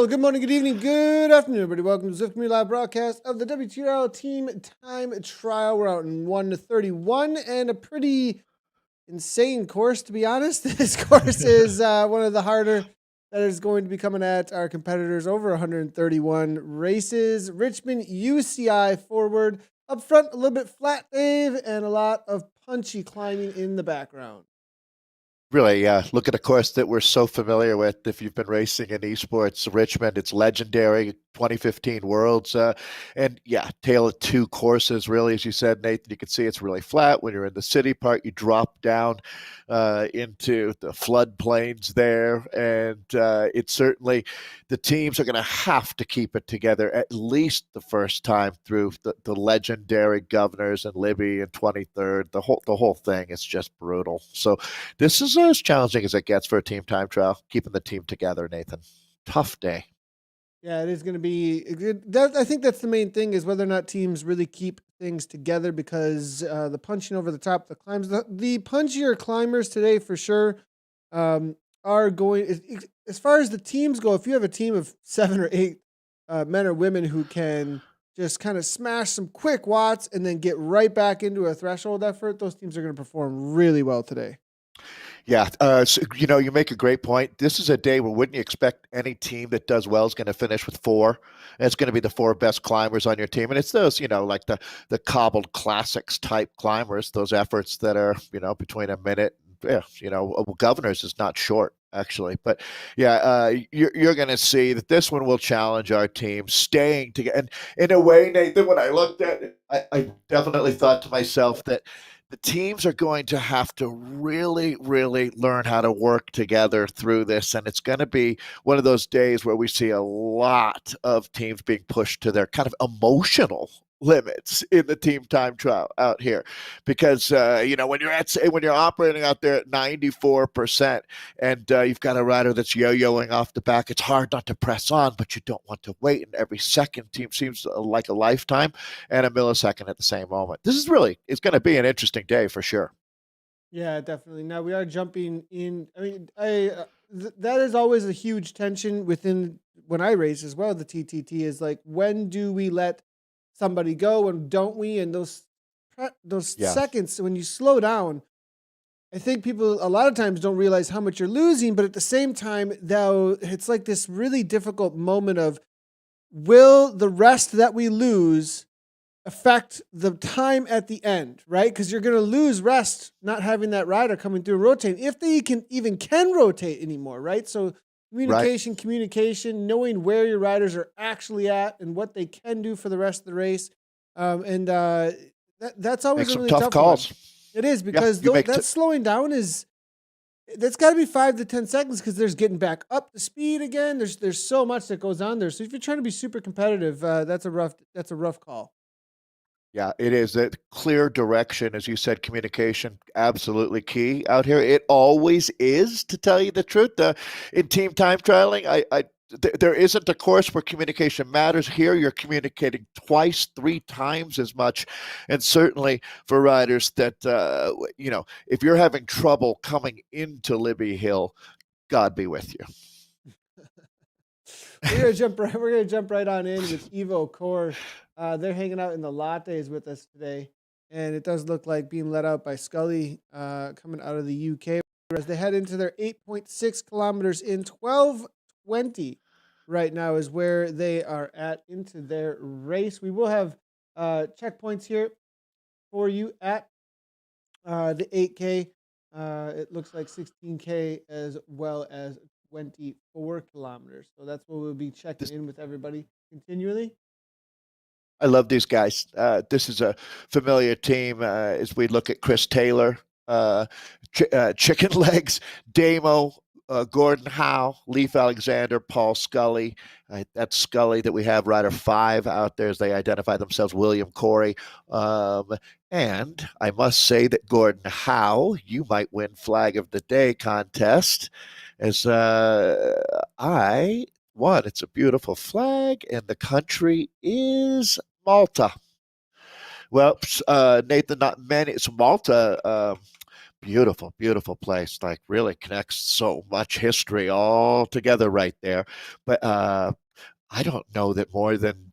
Well, good morning, good evening, good afternoon, everybody. Welcome to Zwift Community Live broadcast of the WTRL Team Time Trial. We're out in 1 to 31 and a pretty insane course, to be honest. This course is one of the harder that is going to be coming at our competitors. Over 131 races. Richmond UCI forward. Up front, a little bit flat, Dave, and a lot of punchy climbing in the background. Really, look at a course that we're so familiar with. If you've been racing in esports, Richmond, it's legendary, 2015 Worlds. And yeah, tale of two courses, really. As you said, Nathan, you can see it's really flat. When you're in the city part, you drop down into the floodplains there. And it's certainly, the teams are going to have to keep it together at least the first time through the legendary Governors and Libby in 23rd. The whole thing is just brutal. So this is as challenging as it gets for a team time trial, keeping the team together, Nathan. Tough day. Yeah, it is going to be good. I think that's the main thing, is whether or not teams really keep things together, because the punching over the top, the climbs, the punchier climbers today for sure are going, as far as the teams go, if you have a team of 7 or 8 men or women who can just kind of smash some quick watts and then get right back into a threshold effort, those teams are going to perform really well today. Yeah, so, you make a great point. This is a day where wouldn't you expect any team that does well is going to finish with 4? And it's going to be the 4 best climbers on your team. And it's those, like the cobbled classics type climbers, those efforts that are, between a minute. Yeah, Governors is not short, actually. But yeah, you're going to see that this one will challenge our team staying together. And in a way, Nathan, when I looked at it, I definitely thought to myself that the teams are going to have to really, really learn how to work together through this. And it's going to be one of those days where we see a lot of teams being pushed to their kind of emotional limits in the team time trial out here, because when you're operating out there at 94% and you've got a rider that's yo-yoing off the back, it's hard not to press on, but you don't want to wait, and every second team seems like a lifetime and a millisecond at the same moment. It's going to be an interesting day for sure. Yeah, definitely. Now we are jumping in. I mean, that is always a huge tension within when I race as well. The TTT is like, when do we let somebody go and don't we? And those Yeah. seconds when you slow down, I think people a lot of times don't realize how much you're losing. But at the same time, though, it's like this really difficult moment of, will the rest that we lose affect the time at the end, right? Because you're going to lose rest not having that rider coming through and rotating, if they can rotate anymore, right? So communication, knowing where your riders are actually at and what they can do for the rest of the race, that's always Make a some really tough calls. one. It is, because that slowing down that's got to be 5 to 10 seconds, because there's getting back up to speed again. There's so much that goes on there. So if you're trying to be super competitive, that's a rough call. Yeah, it is. A clear direction, as you said, communication, absolutely key out here. It always is, to tell you the truth. In team time trialing, there isn't a course where communication matters. Here, you're communicating twice, 3 times as much. And certainly for riders that, if you're having trouble coming into Libby Hill, God be with you. We're gonna jump right on in with EvoCor. They're hanging out in the lattes with us today, and it does look like being let out by Scully coming out of the UK as they head into their 8.6 kilometers in 12:20. Right now is where they are at into their race. We will have checkpoints here for you at the 8K. It looks like 16K as well as 24 kilometers. So that's what we'll be checking in with everybody continually. I love these guys. This is a familiar team as we look at Chris Taylor, Chicken Legs, Damo, Gordon Howe, Leif Alexander, Paul Scully. That's Scully that we have rider 5 out there as they identify themselves, William Corey. And I must say that Gordon Howe, you might win Flag of the Day contest, as it's a beautiful flag, and the country is Malta. Well, Nathan, not many. It's Malta. beautiful, beautiful place. Like really connects so much history all together right there. But I don't know that more than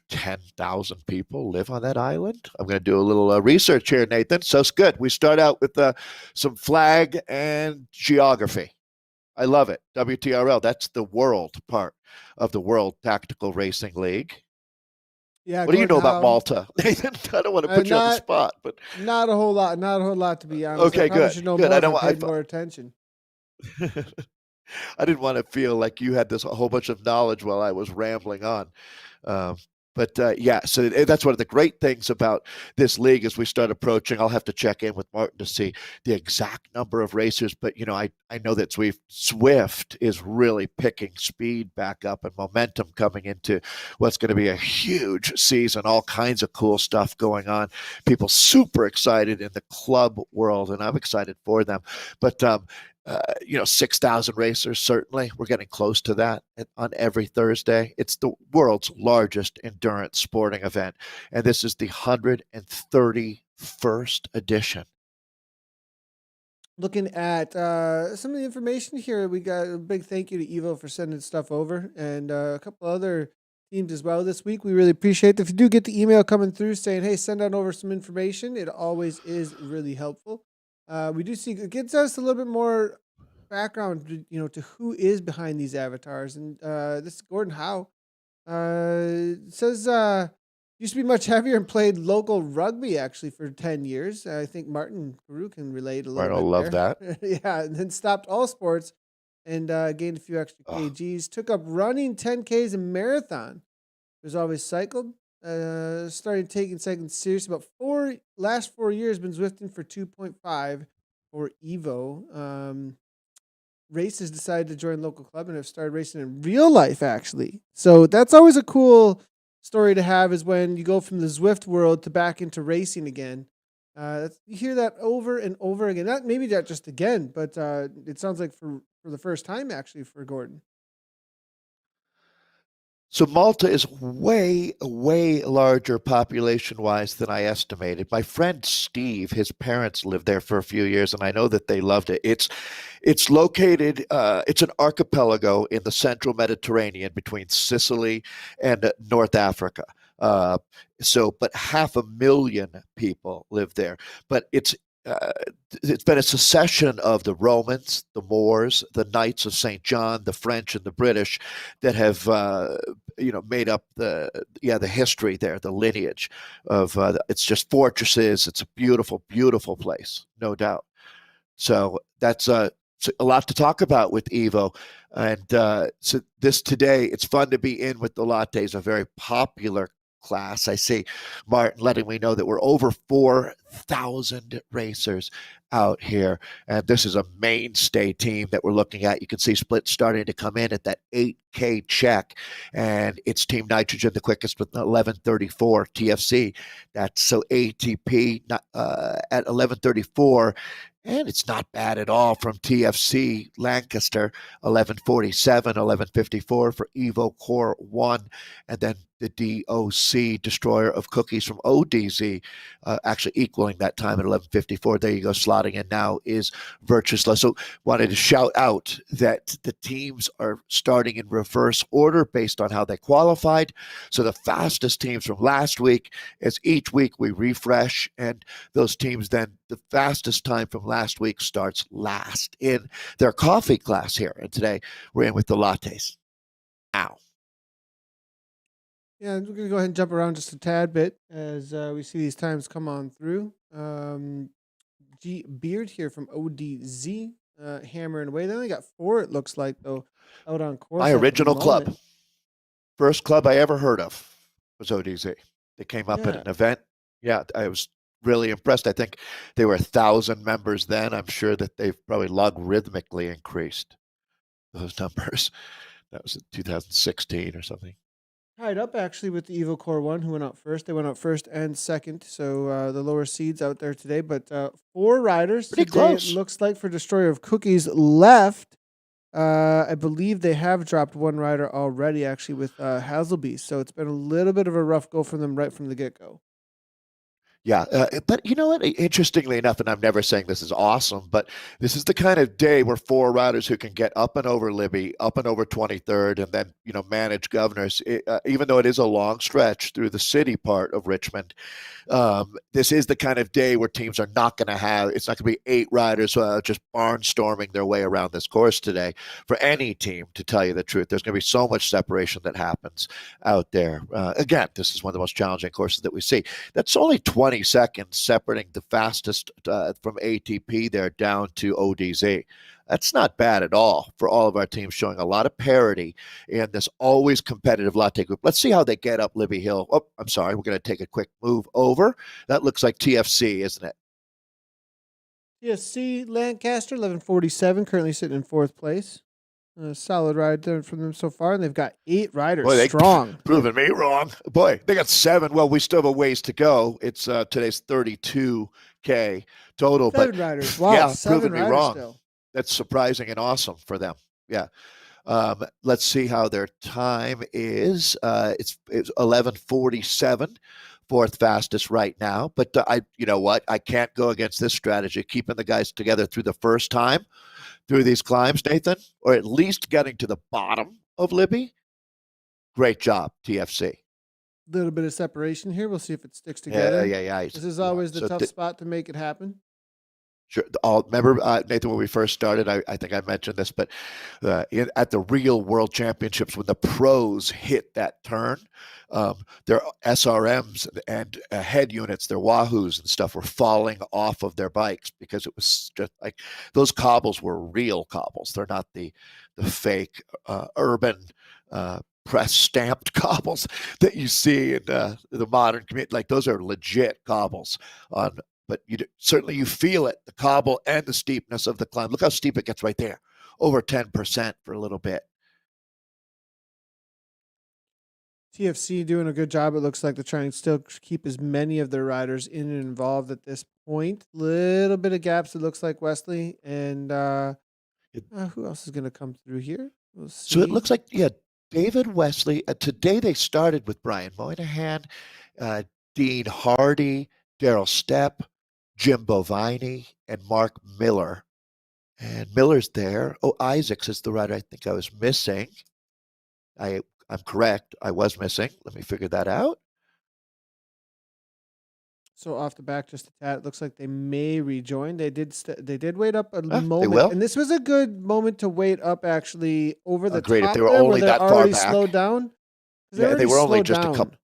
10,000 people live on that island. I'm going to do a little research here, Nathan. So it's good. We start out with some flag and geography. I love it. WTRL, that's the world part of the World Tactical Racing League. Yeah, What do you Gordon know about Howe. Malta, Nathan? I don't want to put you on the Not spot, but not a whole lot. Not a whole lot, to be honest. I okay, probably good, should know good. more I if I don't. paid more attention. I didn't want to feel like you had this a whole bunch of knowledge while I was rambling on. Um, but yeah, so that's one of the great things about this league as we start approaching. I'll have to check in with Martin to see the exact number of racers, but I know that Swift is really picking speed back up and momentum coming into what's going to be a huge season. All kinds of cool stuff going on. People super excited in the club world, and I'm excited for them. But 6,000 racers, certainly. We're getting close to that on every Thursday. It's the world's largest endurance sporting event, and this is the 131st edition. Looking at some of the information here, we got a big thank you to Evo for sending stuff over, and a couple other teams as well this week. We really appreciate it. If you do get the email coming through saying, hey, send on over some information, it always is really helpful. We do see it gives us a little bit more background, to who is behind these avatars. And this is Gordon Howe. It says used to be much heavier and played local rugby actually for 10 years. I think Martin Guru can relate a little Martin will bit love there. that. Yeah, and then stopped all sports and gained a few extra Oh, kgs. Took up running 10Ks and marathon. Was always cycled. Started taking cycling serious about last 4 years. Been Zwifting for 2.5 for Evo. Races decided to join local club and have started racing in real life actually. So that's always a cool story to have, is when you go from the Zwift world to back into racing again. You hear that over and over again. Not just again, but it sounds like for the first time actually for Gordon. So Malta is way, way larger population-wise than I estimated. My friend Steve, his parents lived there for a few years, and I know that they loved it. It's located. It's an archipelago in the central Mediterranean between Sicily and North Africa. But 500,000 people live there. But uh, it's been a succession of the Romans, the Moors, the Knights of St. John, the French, and the British that have made up the history there, the lineage of it's just fortresses. It's a beautiful, beautiful place, no doubt. So that's a lot to talk about with Evo. And so this today, it's fun to be in with the lattes, a very popular class. I see Martin letting me know that we're over 4,000 racers out here. And this is a mainstay team that we're looking at. You can see Split starting to come in at that 8K check. And it's Team Nitrogen, the quickest with 11:34 TFC. That's so ATP at 11:34. And it's not bad at all from TFC Lancaster, 11:47, 11:54 for EvoCor 1. And then the DOC, Destroyer of Cookies from ODZ, actually equaling that time at 11:54. There you go, slotting in now is Virtuous. So wanted to shout out that the teams are starting in reverse order based on how they qualified. So the fastest teams from last week, as each week we refresh, and those teams then, the fastest time from last week starts last in their coffee class here. And today we're in with the lattes. Ow. Yeah, we're gonna go ahead and jump around just a tad bit as we see these times come on through. G Beard here from ODZ, hammering away. They only got 4, it looks like, though, out on My course at the original moment. club, first club I ever heard of was ODZ. They came up at Yeah. an event. Yeah, I was really impressed. I think they were 1,000 members then. I'm sure that they've probably logarithmically increased those numbers. That was in 2016 or something. Tied up actually with the EvoCor one, who went out first. They went out first and second, so the lower seeds out there today. But 4 riders Pretty today, it close. looks like, for Destroyer of Cookies left. I believe they have dropped 1 rider already, actually, with Hazelby. So it's been a little bit of a rough go for them right from the get-go. Yeah, but you know what? Interestingly enough, and I'm never saying this is awesome, but this is the kind of day where four riders who can get up and over Libby, up and over 23rd, and then manage Governors. Even though it is a long stretch through the city part of Richmond, this is the kind of day where teams are not going to have. It's not going to be eight riders just barnstorming their way around this course today for any team. To tell you the truth, there's going to be so much separation that happens out there. Again, this is one of the most challenging courses that we see. That's only 20 seconds separating the fastest from ATP there down to ODZ. That's not bad at all for all of our teams, showing a lot of parity in this always competitive latte group. Let's see how they get up Libby Hill. Oh, I'm sorry. We're going to take a quick move over. That looks like TFC, isn't it? TFC Lancaster, 11:47, currently sitting in fourth place. A solid ride there from them so far, and they've got 8 riders. Boy, they strong. Proving me wrong. Boy, they got 7. Well, we still have a ways to go. It's today's 32K total. 7 riders. Wow, yeah, 7 proving me riders wrong. still. That's surprising and awesome for them. Yeah. Let's see how their time is. It's 11:47, fourth fastest right now. But you know what? I can't go against this strategy, keeping the guys together through the first time through these climbs, Nathan, or at least getting to the bottom of Libby. Great job, TFC. Little bit of separation here. We'll see if it sticks together. Yeah. This is always the tough spot to make it happen. Sure. Remember, Nathan, when we first started, I think I mentioned this, but at the real World Championships, when the pros hit that turn, their SRMs and head units, their Wahoos and stuff, were falling off of their bikes because it was just like those cobbles were real cobbles. They're not the fake urban press stamped cobbles that you see in the modern community. Like those are legit cobbles on. But certainly you feel it, the cobble and the steepness of the climb. Look how steep it gets right there, over 10% for a little bit. TFC doing a good job, it looks like, to try and still keep as many of their riders in and involved at this point. Little bit of gaps, it looks like, Wesley. And who else is going to come through here? We'll see. So it looks like, David Wesley. Today they started with Brian Moynihan, Dean Hardy, Daryl Stepp, Jim Bovini, and Mark Miller. And Miller's there. Oh, Isaacs is the rider I think I was missing. I'm correct. I was missing. Let me figure that out. So off the back, just a tad, it looks like they may rejoin. They did wait up a moment. They will. And this was a good moment to wait up, actually, over the Great. top If they were there, only where that they're far already back. slowed down. Yeah, they were only just down. a couple.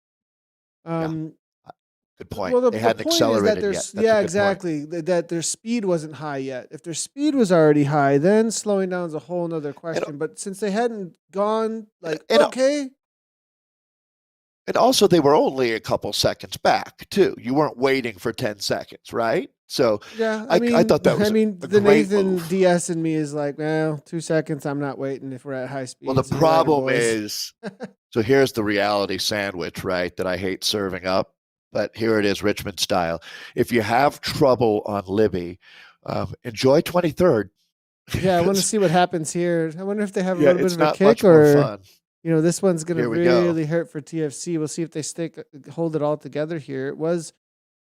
Good point. Well, they hadn't accelerated yet. Yeah, exactly. That their speed wasn't high yet. If their speed was already high, then slowing down is a whole nother question. But since they hadn't gone, okay. And also, they were only a couple seconds back, too. You weren't waiting for 10 seconds, right? So, yeah, I thought that was the Nathan DS in me is like, well, 2 seconds, I'm not waiting if we're at high speed. Well, the problem is, so here's the reality sandwich, right, that I hate serving up. But here it is, Richmond style. If you have trouble on Libby, enjoy 23rd. Yeah, I want to see what happens here. I wonder if they have a little bit of a kick, much more fun. This one's going to really hurt for TFC. We'll see if they hold it all together here. It was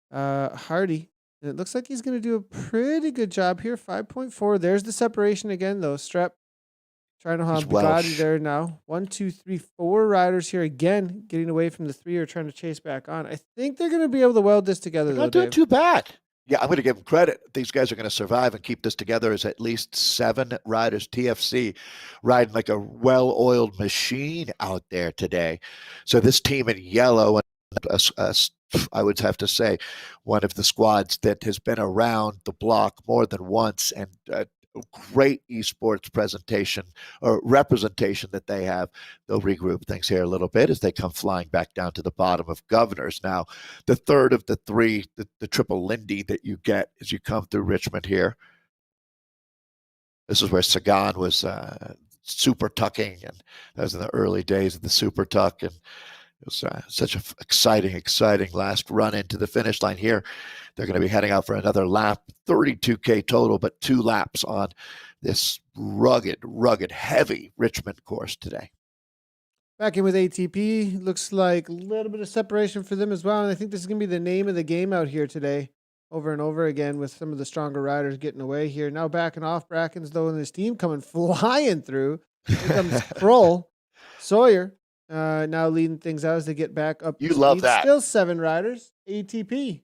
Hardy. And it looks like he's going to do a pretty good job here. 5.4. There's the separation again, though. Strep trying to have Bugatti there now. 1, 2, 3, 4 riders here again, getting away from the 3 or trying to chase back on. I think they're going to be able to weld this together. They're not doing too bad. Yeah, I'm going to give them credit. These guys are going to survive and keep this together. As at least 7 riders, TFC, riding like a well-oiled machine out there today. So this team in yellow, and I would have to say, one of the squads that has been around the block more than once, and great esports presentation or representation that they have. They'll regroup things here a little bit as they come flying back down to the bottom of Governors. Now, the third of the 3, the triple Lindy that you get as you come through Richmond here. This is where Sagan was super tucking, and that was in the early days of the super tuck, and it was such an exciting last run into the finish line here. They're going to be heading out for another lap, 32K total, but 2 laps on this rugged, heavy Richmond course today. Back in with ATP. Looks like a little bit of separation for them as well. And I think this is going to be the name of the game out here today, over and over again, with some of the stronger riders getting away here. Now backing off Brackens, though, and his team coming flying through. Here comes Kroll. Sawyer now leading things out as they get back up. You to love speed. that. Still 7 riders. ATP.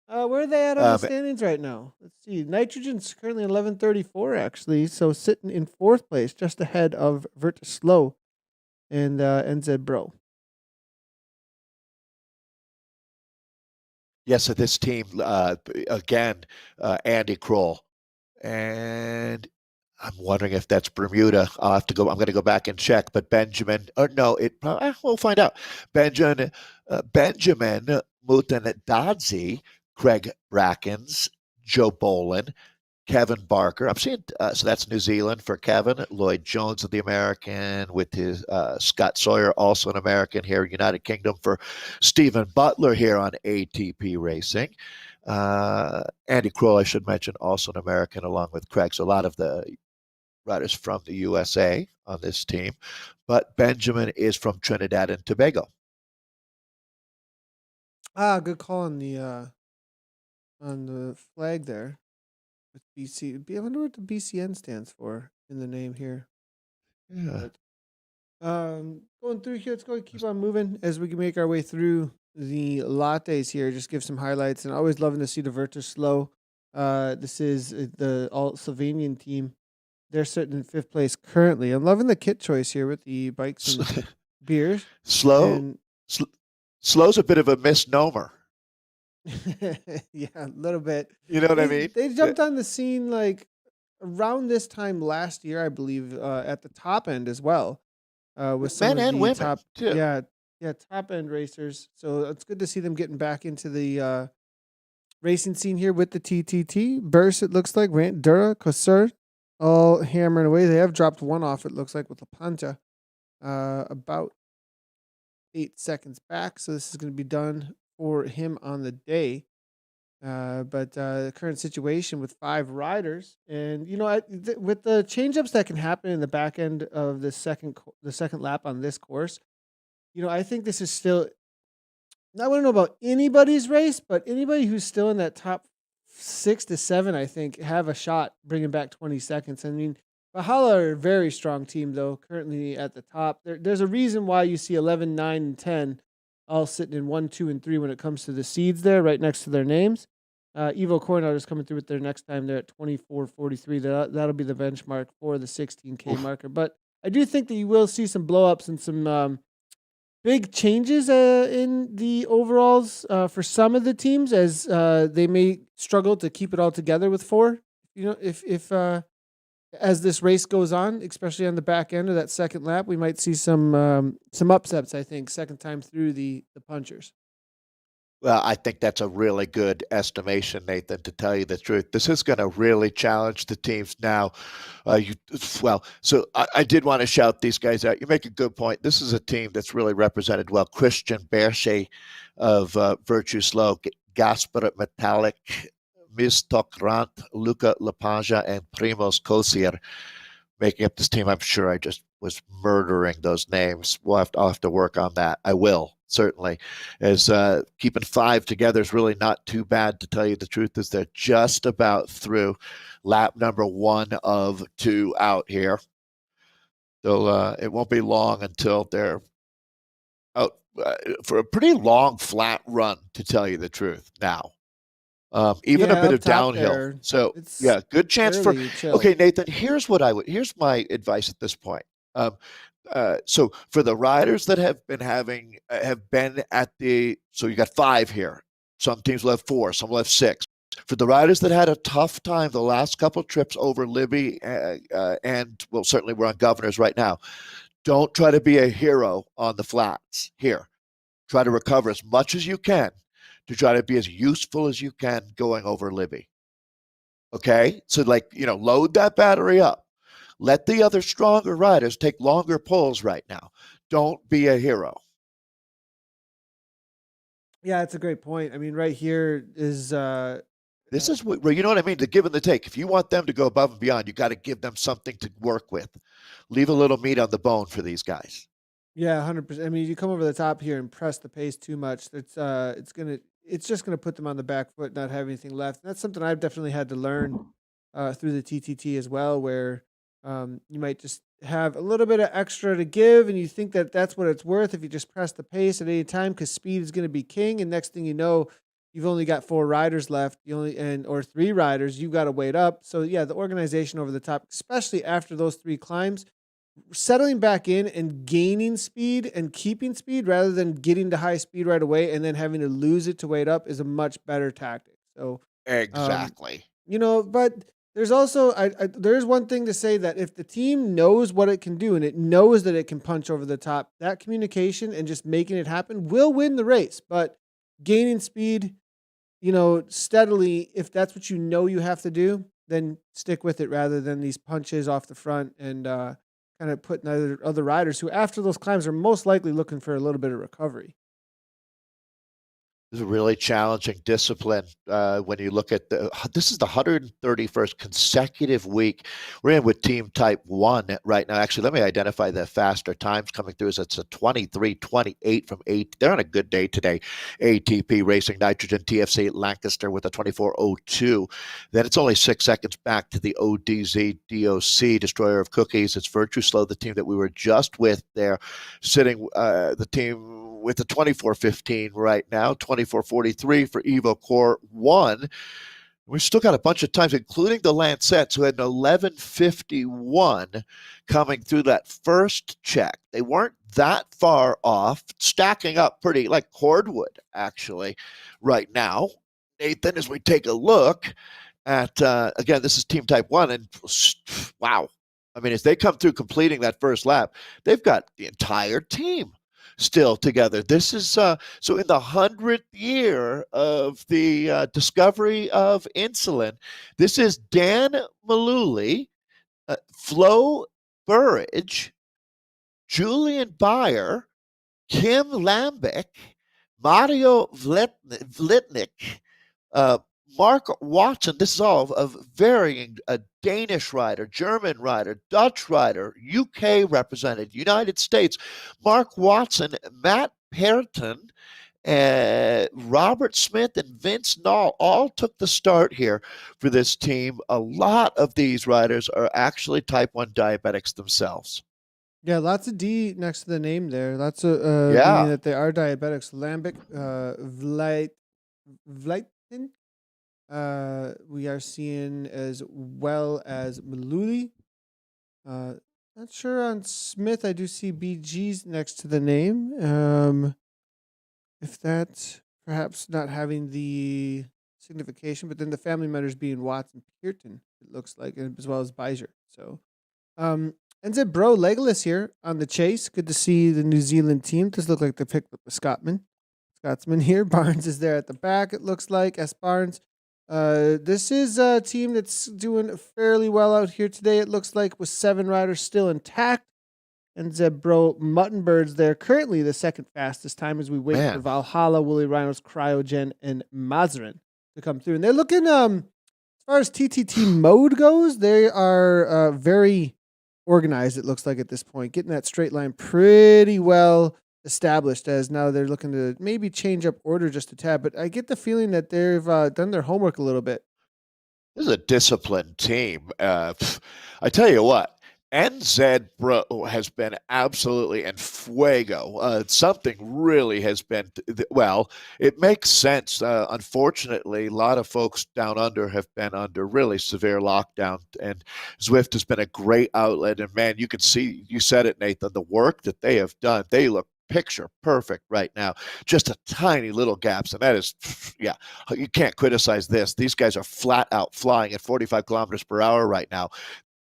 Where are they at on the standings right now? Let's see. Nitrogen's currently 1134, actually. So sitting in 4th place, just ahead of Slow and NZ Bro. Yes, so this team, again, Andy Kroll. And I'm wondering if that's Bermuda. I'll have to go. I'm going to go back and check. But Benjamin, or no, we'll find out. Benjamin Mutanadadzi, Craig Brackens, Joe Boland, Kevin Barker. I'm seeing, so that's New Zealand for Kevin. Lloyd Jones of the American with his Scott Sawyer, also an American here. United Kingdom for Stephen Butler here on ATP Racing. Andy Kroll, I should mention, also an American along with Craig. So a lot of the riders from the USA on this team. But Benjamin is from Trinidad and Tobago. Good call on the flag there. With BC. I wonder what the BCN stands for in the name here. Yeah. But, going through here, let's go keep on moving as we can make our way through the lattes here. Just give some highlights, and always loving to see the Slow. This is the all Slovenian team. They're sitting in 5th place currently. I'm loving the kit choice here with the bikes and beers. Slow's a bit of a misnomer. Yeah, a little bit. You know what I mean? They jumped on the scene like around this time last year, I believe, at the top end as well. With some men of and the women top, too. yeah, top end racers. So it's good to see them getting back into the racing scene here with the TTT. Burst, it looks like, Rant, Dura, Kosur, all hammering away. They have dropped one off, it looks like, with La Panta, about 8 seconds back. So this is going to be done for him on the day. But the current situation with 5 riders, and with the change-ups that can happen in the back end of the second lap on this course, I think this is still. I wouldn't know about anybody's race, but anybody who's still in that top 6 to 7, I think, have a shot bringing back 20 seconds. I mean, Valhalla are a very strong team, though, currently at the top. There's a reason why you see 11, 9, and 10 all sitting in 1, 2, and 3 when it comes to the seeds there, right next to their names. EvoCor now is coming through with their next time. They're at 24:43. That'll be the benchmark for the 16K marker. But I do think that you will see some blow-ups and some big changes in the overalls for some of the teams, as they may struggle to keep it all together with 4. If as this race goes on, especially on the back end of that second lap, we might see some upsets, I think, second time through the punchers. Well, I think that's a really good estimation, Nathan, to tell you the truth. This is going to really challenge the teams now. So I did want to shout these guys out. You make a good point. This is a team that's really represented well. Christian Berche of Virtue Slow, Gasper Metallic, Mistokrant, Luca Lepage, and Primoz Kosier making up this team. I'm sure I just was murdering those names. I'll have to work on that. I will, certainly. As keeping 5 together is really not too bad, to tell you the truth, as they're just about through lap number 1 of 2 out here. So it won't be long until they're out for a pretty long flat run, to tell you the truth now. Even a bit of downhill. There, so good chance for. chill. Okay, Nathan. Here's my advice at this point. So for the riders that have been at the, so you got 5 here. Some teams will have 4, some will have 6. For the riders that had a tough time the last couple of trips over Libby and well, certainly we're on Governors right now. Don't try to be a hero on the flats here. Try to recover as much as you can, to try to be as useful as you can going over Libby. Okay? So load that battery up. Let the other stronger riders take longer pulls right now. Don't be a hero. Yeah, it's a great point. I mean, right here is this is what, you know what I mean? The give and the take. If you want them to go above and beyond, you got to give them something to work with. Leave a little meat on the bone for these guys. Yeah, 100%. I mean, you come over the top here and press the pace too much. It's just gonna put them on the back foot, not have anything left. That's something I've definitely had to learn through the TTT as well, where you might just have a little bit of extra to give, and you think that that's what it's worth if you just press the pace at any time, because speed is going to be king. And next thing you know, you've only got 4 riders left. You only and or 3 riders. You've got to wait up. So yeah, the organization over the top, especially after those 3 climbs, settling back in and gaining speed and keeping speed rather than getting to high speed right away and then having to lose it to wait up is a much better tactic. So, um, Exactly. but there's also there's one thing to say that if the team knows what it can do and it knows that it can punch over the top, that communication and just making it happen will win the race. But gaining speed, steadily, if that's what you have to do, then stick with it rather than these punches off the front and kind of putting other riders who, after those climbs, are most likely looking for a little bit of recovery. Is a really challenging discipline when you look at this is the 131st consecutive week we're in with Team Type 1 right now. Actually, let me identify the faster times coming through. It's a 23:28 from 8. They're on a good day today. ATP Racing Nitrogen TFC Lancaster with a 24:02. Then it's only 6 seconds back to the ODZ DOC Destroyer of Cookies. It's Virtue Slow, the team that we were just with there, sitting the team with the 24:15 right now, 24:43 for EvoCor 1. We've still got a bunch of times, including the Lancettes, who had an 11:51 coming through that first check. They weren't that far off, stacking up pretty like cordwood, actually, right now. Nathan, as we take a look at, again, this is Team Type 1, and wow. I mean, as they come through completing that first lap, they've got the entire team still together. This is so in the 100th year of the discovery of insulin. This is Dan Maluli, Flo Burridge, Julian Bayer, Kim Lambic, Mario Vlitnik, uh, Mark Watson. This is all of varying a Danish rider, German rider, Dutch rider, UK represented, United States. Mark Watson, Matt Perton, Robert Smith, and Vince Nall all took the start here for this team. A lot of these riders are actually type 1 diabetics themselves. Yeah, lots of D next to the name there. Lots of meaning Yeah. that they are diabetics. Lambic, Vleitin, we are seeing, as well as Maluli. Uh, Not sure on Smith. I do see BG's next to the name. If that's perhaps not having the signification, but then the family members being Watts and Pearton, it looks like, as well as Beiser. So, ends it bro Legolas here on the chase. Good to see the New Zealand team. Does look like they picked up a Scotsman here. Barnes is there at the back. It looks like S Barnes. This is a team that's doing fairly well out here today. It looks like, with 7 riders still intact. And Zebro Muttonbird's there, currently the second fastest time, as we wait for Valhalla, Woolly Rhinos, Cryogen, and Mazarin to come through. And they're looking, as far as TTT mode goes, they are very organized, it looks like, at this point, getting that straight line pretty well established, as now they're looking to maybe change up order just a tad. But I get the feeling that they've done their homework a little bit. This is a disciplined team. I tell you what, NZ Bro has been absolutely in fuego. Something really has been, well, it makes sense. Unfortunately, a lot of folks down under have been under really severe lockdown, and Zwift has been a great outlet. And man, you can see, you said it, Nathan, the work that they have done. They look picture perfect right now. Just a tiny little gaps, and that is, yeah, you can't criticize this. These guys are flat out flying at 45 kilometers per hour right now.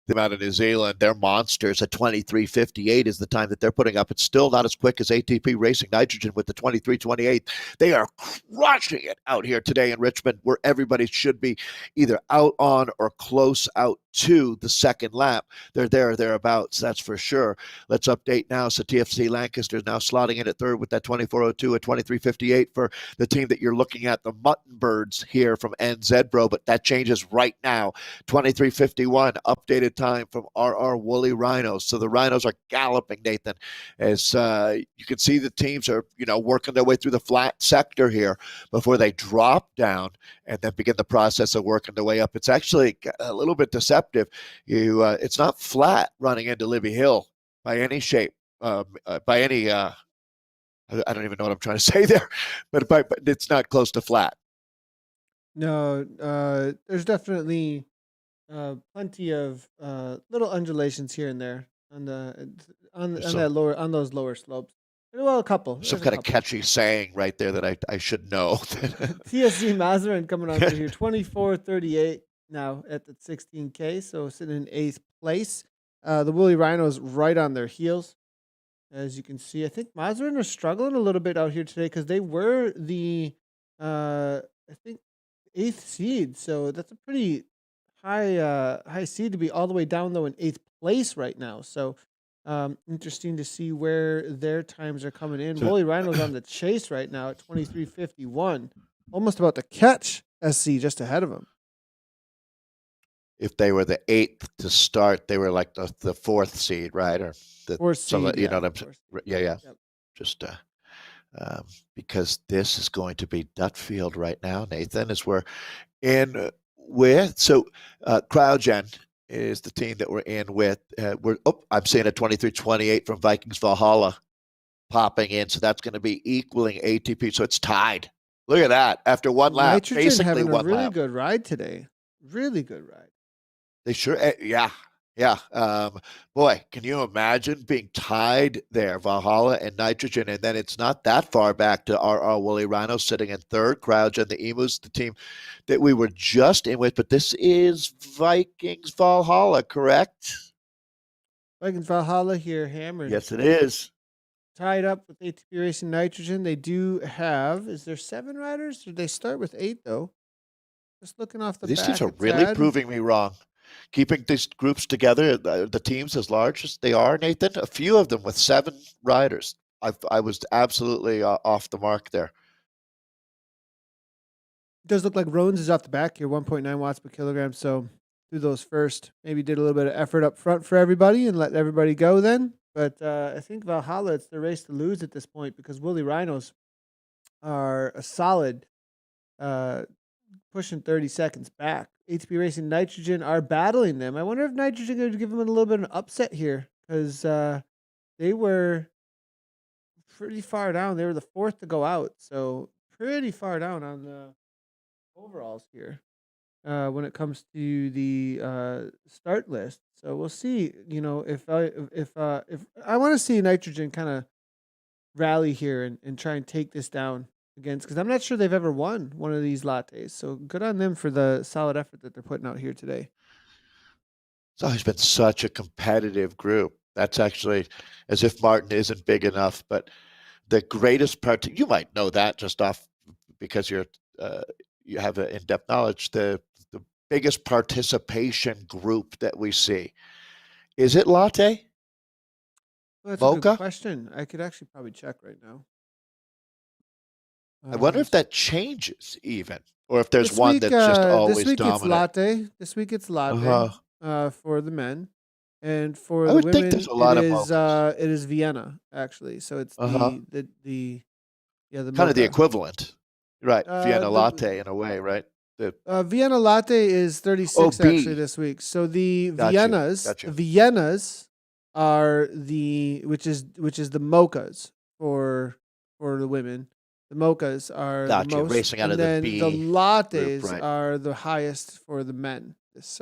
Them out of New Zealand, they're monsters. At 23:58 is the time that they're putting up. It's still not as quick as ATP Racing Nitrogen with the 23:28. They are crushing it out here today in Richmond, where everybody should be either out on or close out to the second lap. They're there or thereabouts, that's for sure. Let's update now. So TFC Lancaster is now slotting in at third with that 24:02 at 23:58 for the team that you're looking at, the Mutton Birds here from NZ Bro, but that changes right now. 23:51 updated time from RR Woolly Rhinos. So the Rhinos are galloping, Nathan, as you can see the teams are, working their way through the flat sector here before they drop down and then begin the process of working their way up. It's actually a little bit deceptive. It's not flat running into Libby Hill by any shape, by any. I don't even know what I'm trying to say there, but it's not close to flat. No, there's definitely plenty of little undulations here and there on those lower slopes. Well, a couple. Some kind of catchy saying right there that I should know. TSC Mazarin coming on through here, 24:38 now at the 16K, so sitting in 8th place. The Woolly Rhinos right on their heels. As you can see, I think Mazarin are struggling a little bit out here today because they were the, I think, 8th seed. So that's a pretty high seed to be all the way down, though, in 8th place right now. So interesting to see where their times are coming in. Woolly Rhinos on the chase right now at 23:51. Almost about to catch SC just ahead of them. If they were the 8th to start, they were like the 4th seed, right? Or the 4th seed, you know what I'm saying? Yeah. Yep. Just because this is going to be Dutfield right now, Nathan, as we're in with. So CrowdGen is the team that we're in with. I'm seeing a 23:28 from Vikings Valhalla popping in, so that's going to be equaling ATP. So it's tied. Look at that. After one lap, Nitrogen basically having one a really lap. good ride today. Really good ride. They sure, yeah. Boy, can you imagine being tied there, Valhalla and Nitrogen, and then it's not that far back to RR Woolly Rhino sitting in third. CrowdGen, the Emus, the team that we were just in with, but this is Vikings Valhalla, correct? Vikings Valhalla here, hammered. Yes, it is. Tied up with ATP Racing Nitrogen. They do have, is there 7 riders? Did they start with 8, though? Just looking off the These back. teams are really proving me wrong. Keeping these groups together, the teams as large as they are, Nathan, a few of them with 7 riders. I was absolutely off the mark there. It does look like Roans is off the back here, 1.9 watts per kilogram. So through those first, maybe did a little bit of effort up front for everybody and let everybody go then. But I think Valhalla, it's the race to lose at this point because Woolly Rhinos are a solid pushing 30 seconds back. ATP Racing Nitrogen are battling them. I wonder if Nitrogen going to give them a little bit of an upset here because they were pretty far down. They were the 4th to go out, so pretty far down on the overalls here when it comes to the start list. So we'll see. If I want to see Nitrogen kind of rally here and try and take this down against, because I'm not sure they've ever won one of these lattes. So good on them for the solid effort that they're putting out here today. It's always been such a competitive group. That's actually as if Martin isn't big enough, but the greatest part, you might know that just off because you have an in-depth knowledge. The biggest participation group that we see, is it latte? Well, that's Mocha? a good question. I could actually probably check right now. I wonder if that changes even, or if there's one that's just always this week dominant. It's latte. This week it's latte for the men, and for the women think there's a lot it is Vienna actually. So it's the kind mocha. of the equivalent, right? Vienna latte in a way, right? Vienna latte is 36 actually this week. So the Viennas are which is the mochas for the women. The mochas are the most, racing out and of then the lattes group, right. are the highest for the men. This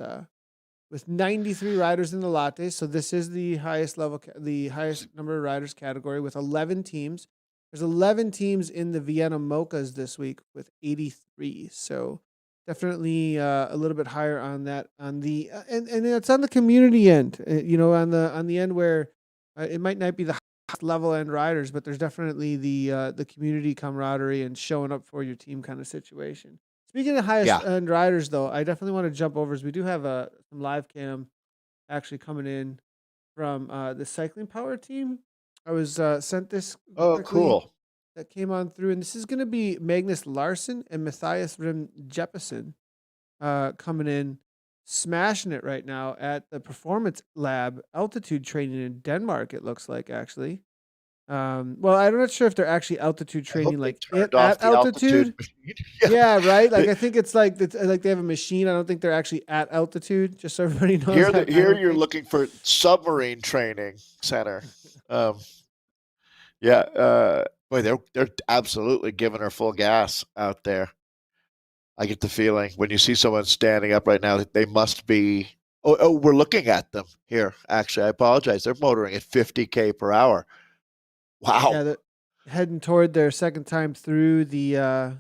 with 93 riders in the lattes, so this is the highest level, the highest number of riders category with 11 teams. There's 11 teams in the Vienna mochas this week with 83. So definitely a little bit higher on that. On the and it's on the community end, on the end where it might not be the level end riders, but there's definitely the community camaraderie and showing up for your team kind of situation. Speaking of highest Yeah. end riders, though, I definitely want to jump over as we do have some live cam actually coming in from the cycling power team. I was sent this Oh, quickly cool. that came on through, and this is going to be Magnus Larsson and Matthias Rim Jeppesen coming in, smashing it right now at the Performance Lab altitude training in Denmark. It looks like actually. Well, I'm not sure if they're actually altitude I hope training they like turned off at the altitude altitude. machine. Yeah, right. Like They- I think it's like they have a machine. I don't think they're actually at altitude. Just so everybody knows. Here, I here don't you're think. looking for submarine training center. Um, yeah, boy, they're absolutely giving her full gas out there. I get the feeling when you see someone standing up right now that they must be. Oh, we're looking at them here. Actually, I apologize. They're motoring at 50 per hour. Yeah, Wow. they're heading toward their second time through the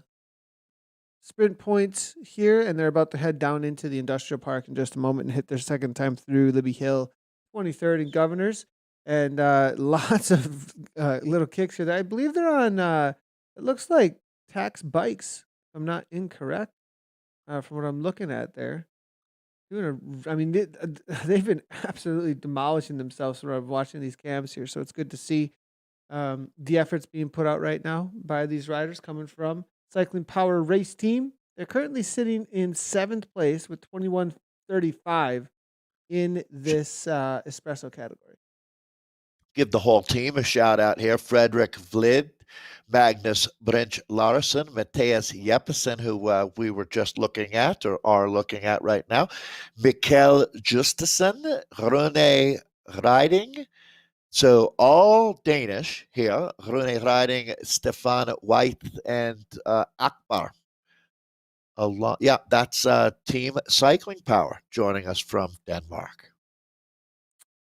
sprint points here, and they're about to head down into the industrial park in just a moment and hit their second time through Libby Hill, 23rd and Governors, and lots of little kicks here. I believe they're on. It looks like tax bikes. If I'm not incorrect, from what I'm looking at there. I mean, they've been absolutely demolishing themselves when I'm watching these cams here. So it's good to see the efforts being put out right now by these riders coming from Cycling Power Race Team. They're currently sitting in 7th place with 21:35 in this espresso category. Give the whole team a shout out here. Frederick Vlid, Magnus Brinch Larsen, Matthias Jeppesen, who we were just looking at or are looking at right now, Mikkel Justesen, Rune Riding. So all Danish here. Rune Riding, Stefan White, and Akbar. A lot. Yeah, that's Team Cycling Power joining us from Denmark.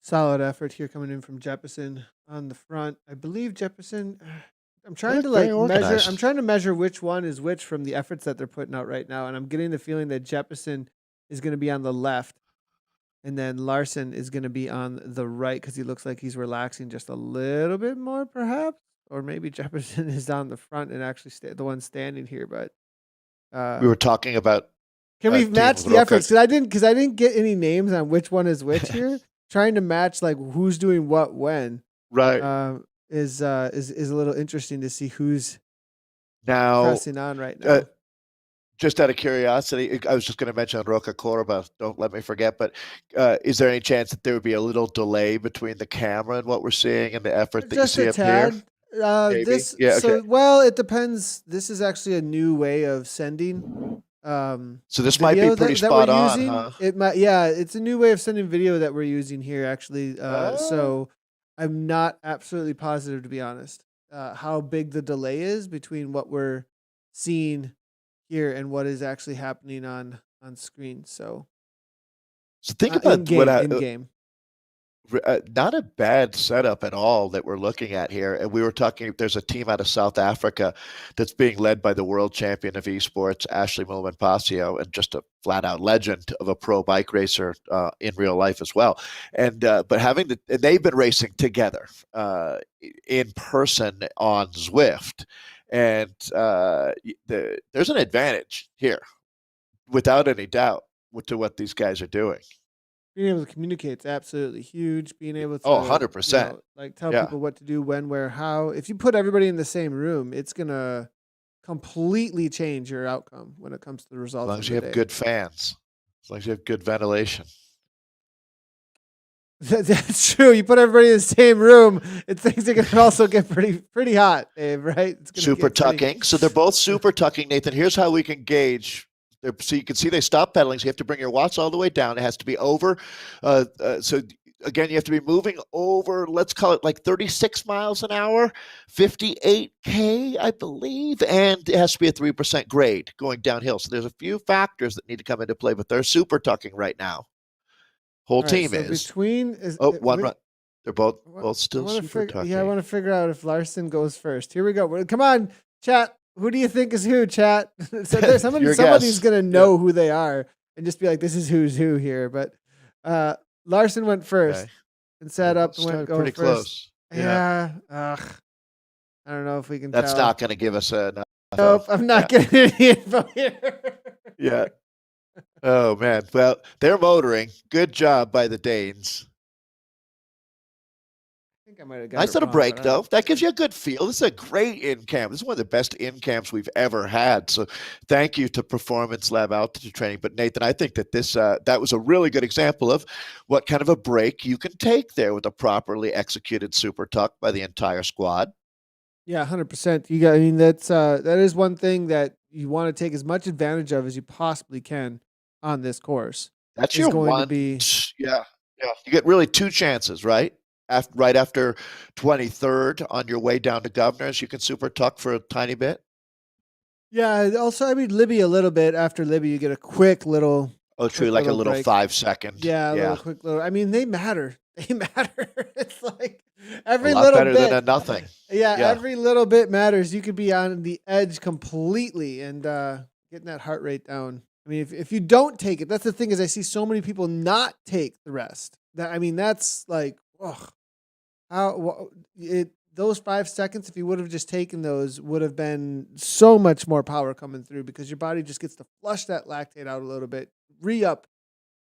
Solid effort here coming in from Jeppesen on the front. I believe Jeppesen. I'm They trying look to very measure. organized. I'm trying to measure which one is which from the efforts that they're putting out right now, and I'm getting the feeling that Jeppesen is going to be on the left, and then Larson is going to be on the right because he looks like he's relaxing just a little bit more, perhaps, or maybe Jefferson is on the front and actually the one standing here. But We were talking about can we Team match the Roca. efforts? Because I didn't get any names on which one is which here. Trying to match like who's doing what when, Right. is a little interesting to see who's Now, pressing on right now. just out of curiosity, I was just going to mention Roca Corba. Don't let me forget. But is there any chance that there would be a little delay between the camera and what we're seeing and the effort that you Just see a up here? tad. Maybe. Yeah. Okay. Well, it depends. This is actually a new way of sending So this might be video pretty that spot we're on, using. huh? It might, yeah, it's a new way of sending video that we're using here actually. Oh. So I'm not absolutely positive, to be honest, how big the delay is between what we're seeing here and what is actually happening on screen. So think about in game. Not a bad setup at all that we're looking at here. And we were talking, there's a team out of South Africa that's being led by the world champion of esports, Ashley Mulman-Pasio, and just a flat out legend of a pro bike racer in real life as well. And but and they've been racing together in person on Zwift. And there's an advantage here, without any doubt, to what these guys are doing. Being able to communicate is absolutely huge. Being able to 100%. Like tell Yeah. people what to do, when, where, how. If you put everybody in the same room, it's gonna completely change your outcome when it comes to the results. As long as you have good fans, as long as you have good ventilation. That's true. You put everybody in the same room, things are gonna also get pretty hot, Dave. Right? It's gonna Super get pretty- tucking. So they're both super tucking, Nathan. Here's how we can gauge. So you can see they stop pedaling. So you have to bring your watts all the way down. It has to be over. So again, you have to be moving over, let's call it like 36 miles an hour, 58K, I believe. And it has to be a 3% grade going downhill. So there's a few factors that need to come into play, but they're super tucking right now. Whole All right, team so is. between One run. They're both still super tucking. Yeah, I want to figure out if Larson goes first. Here we go. Come on, chat. Who do you think is who, chat? So there's somebody's gonna know who they are and just be like, "This is who's who here." But Larson went first and sat up and went pretty first. close. Yeah. I don't know if we can. That's tell. not going to give us a. Nope, I'm not getting any info here. Yeah. Oh man. Well, they're motoring. Good job by the Danes. I think I might have got Nice it little wrong, but break, I'm though. not That gives sure. you a good feel. This is a great in camp. This is one of the best in camps we've ever had. So, thank you to Performance Lab Altitude Training. But Nathan, I think that that was a really good example of what kind of a break you can take there with a properly executed super tuck by the entire squad. Yeah, 100%. You got. I mean, that is one thing that you want to take as much advantage of as you possibly can on this course. That's Is your going to one. be. Yeah, yeah. You get really two chances, right? Right after 23rd on your way down to Governors, you can super tuck for a tiny bit. Yeah. Also, I mean, Libby a little bit. After Libby, you get a Oh, true, quick like a little little break. 5 second. Yeah, a little Yeah, quick little. I mean, they matter. They matter. It's like a every lot little better than bit. a nothing. Yeah, Yeah. every little bit matters. You could be on the edge completely and getting that heart rate down. I mean, if you don't take it, that's the thing is I see so many people not take the rest. That I mean, that's like, ugh, it those 5 seconds. If you would have just taken those, would have been so much more power coming through because your body just gets to flush that lactate out a little bit, re up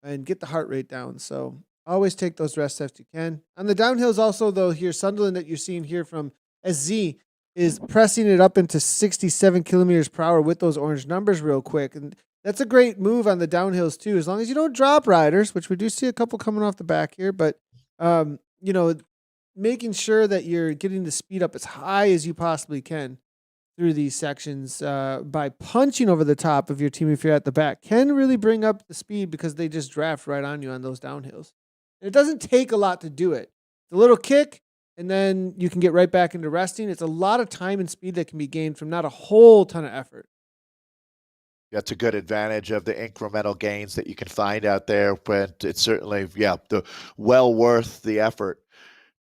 and get the heart rate down. So always take those rest if you can. On the downhills, also though, here Sunderland that you're seeing here from SZ is pressing it up into 67 kilometers per hour with those orange numbers real quick, and that's a great move on the downhills too. As long as you don't drop riders, which we do see a couple coming off the back here, but you know, making sure that you're getting the speed up as high as you possibly can through these sections by punching over the top of your team if you're at the back can really bring up the speed because they just draft right on you on those downhills. And it doesn't take a lot to do it. It's a little kick, and then you can get right back into resting. It's a lot of time and speed that can be gained from not a whole ton of effort. That's a good advantage of the incremental gains that you can find out there. But it's certainly, yeah, well worth the effort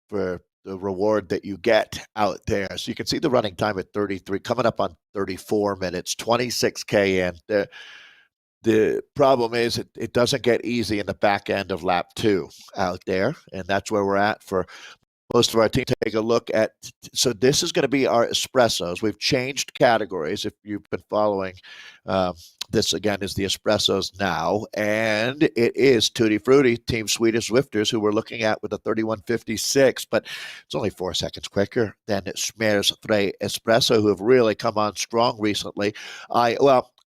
for the reward that you get out there. So you can see the running time at 33, coming up on 34 minutes, 26K in. The problem is it doesn't get easy in the back end of lap 2 out there. And that's where we're at for most of our team. Take a look at, so this is going to be our espressos. We've changed categories. If you've been following, this again is the espressos now, and it is Tutti Frutti, Team Swedish Swifters, who we're looking at with a 31.56, but it's only 4 seconds quicker than Smers 3 Espresso, who have really come on strong recently.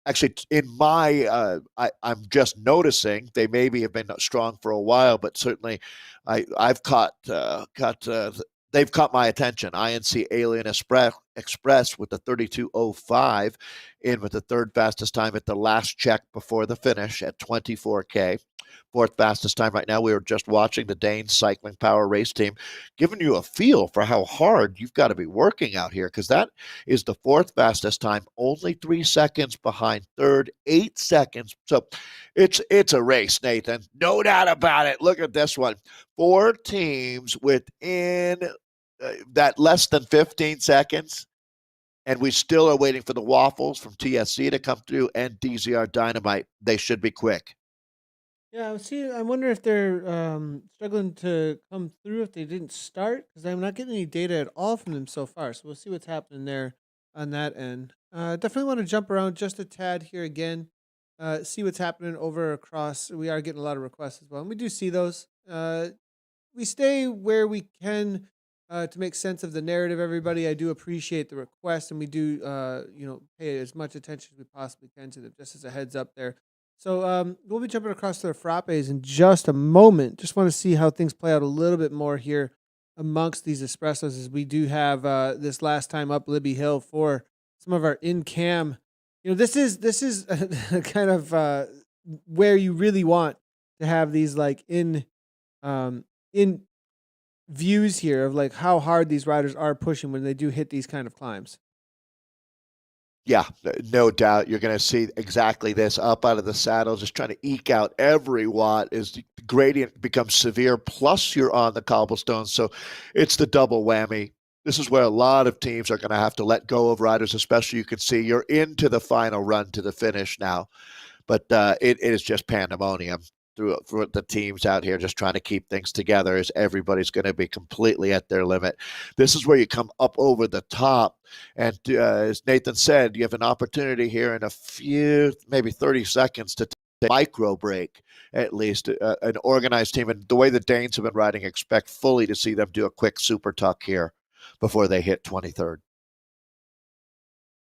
Actually, in my, I'm just noticing they maybe have been strong for a while, but certainly I've they've caught my attention. INC Alien Express with the 32.05 in with the third fastest time at the last check before the finish at 24K. Fourth fastest time right now. We were just watching the Danes Cycling Power Race Team, giving you a feel for how hard you've got to be working out here because that is the fourth fastest time, only 3 seconds behind third, 8 seconds. So it's a race, Nathan. No doubt about it. Look at this one. 4 teams within that less than 15 seconds. And we still are waiting for the waffles from TSC to come through and DZR Dynamite. They should be quick. Yeah, see, I wonder if they're struggling to come through if they didn't start because I'm not getting any data at all from them so far. So we'll see what's happening there on that end. Definitely want to jump around just a tad here again, see what's happening over across. We are getting a lot of requests as well, and we do see those. We stay where we can to make sense of the narrative. Everybody, I do appreciate the request, and we do pay as much attention as we possibly can to them. Just as a heads up there. So we'll be jumping across to the frappes in just a moment. Just want to see how things play out a little bit more here amongst these espressos as we do have this last time up Libby Hill for some of our in cam. This is kind of where you really want to have these like in views here of like how hard these riders are pushing when they do hit these kind of climbs. Yeah, no doubt. You're going to see exactly this up out of the saddle, just trying to eke out every watt as the gradient becomes severe. Plus, you're on the cobblestones. So it's the double whammy. This is where a lot of teams are going to have to let go of riders, especially you can see you're into the final run to the finish now. But it is just pandemonium. for the teams out here just trying to keep things together as everybody's going to be completely at their limit. This is where you come up over the top. And as Nathan said, you have an opportunity here in a few, maybe 30 seconds to take a micro break, at least an organized team. And the way the Danes have been riding, expect fully to see them do a quick super tuck here before they hit 23rd.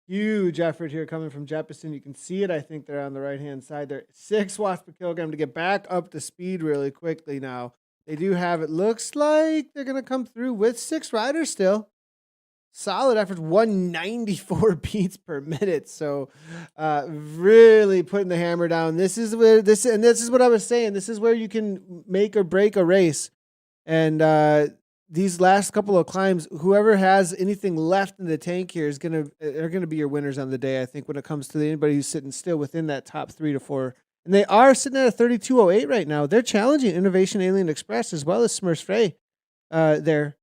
Huge effort here coming from Jeppesen. You can see it. I think they're on the right-hand side there. 6 watts per kilogram to get back up to speed really quickly now. They do have, it looks like they're going to come through with 6 riders still. Solid effort, 194 beats per minute. So really putting the hammer down. This is where this is what I was saying. This is where you can make or break a race. And these last couple of climbs, whoever has anything left in the tank here are gonna be your winners on the day. I think when it comes to anybody who's sitting still within that top 3 to 4, and they are sitting at a 32:08 right now. They're challenging Innovation Alien Express as well as Smurfs Frey there.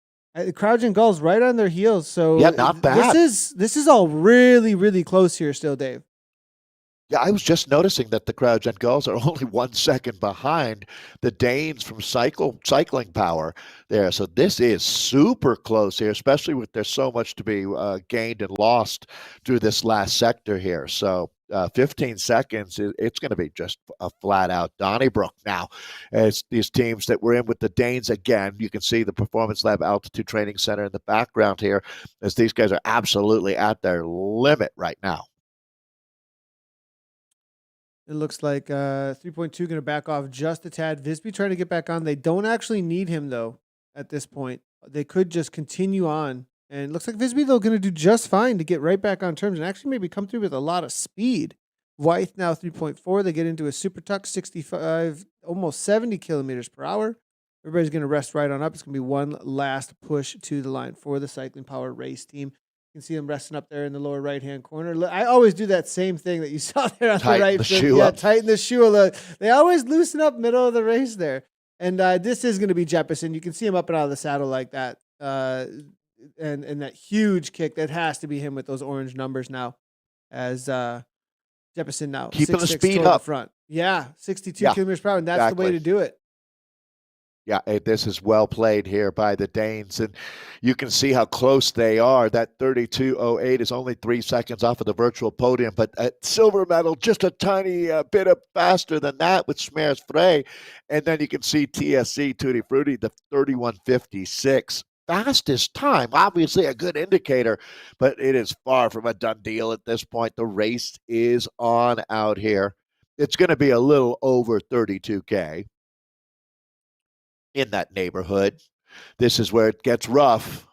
Crouch and Gull's right on their heels. So yeah, not bad. This is all really, really close here still, Dave. Yeah, I was just noticing that the Crouch and Gulls are only 1 second behind the Danes from cycling power there. So this is super close here, especially with there's so much to be gained and lost through this last sector here. So 15 seconds, it's going to be just a flat out Donnybrook now. As these teams that were in with the Danes again, you can see the Performance Lab Altitude Training Center in the background here, as these guys are absolutely at their limit right now. It looks like 3.2 going to back off just a tad. Visby trying to get back on. They don't actually need him, though, at this point. They could just continue on. And it looks like Visby, though, going to do just fine to get right back on terms and actually maybe come through with a lot of speed. Wythe now 3.4. They get into a super tuck, 65, almost 70 kilometers per hour. Everybody's going to rest right on up. It's going to be one last push to the line for the Cycling Power race team. You can see them resting up there in the lower right-hand corner. I always do that same thing that you saw there on the right. Tighten the shoe a little. They always loosen up middle of the race there. And this is going to be Jeppesen. You can see him up and out of the saddle like that. And that huge kick, that has to be him with those orange numbers now. As Jeppesen now. Keeping the speed up. Front. Yeah, 62 kilometers per hour. And that's the way to do it. Yeah, this is well played here by the Danes, and you can see how close they are. That 32:08 is only 3 seconds off of the virtual podium, but silver medal just a tiny bit faster than that with Smurfs Frey. And then you can see TSC, Tutti Frutti, the 31:56. Fastest time, obviously a good indicator, but it is far from a done deal at this point. The race is on out here. It's going to be a little over 32K. In that neighborhood. This is where it gets rough.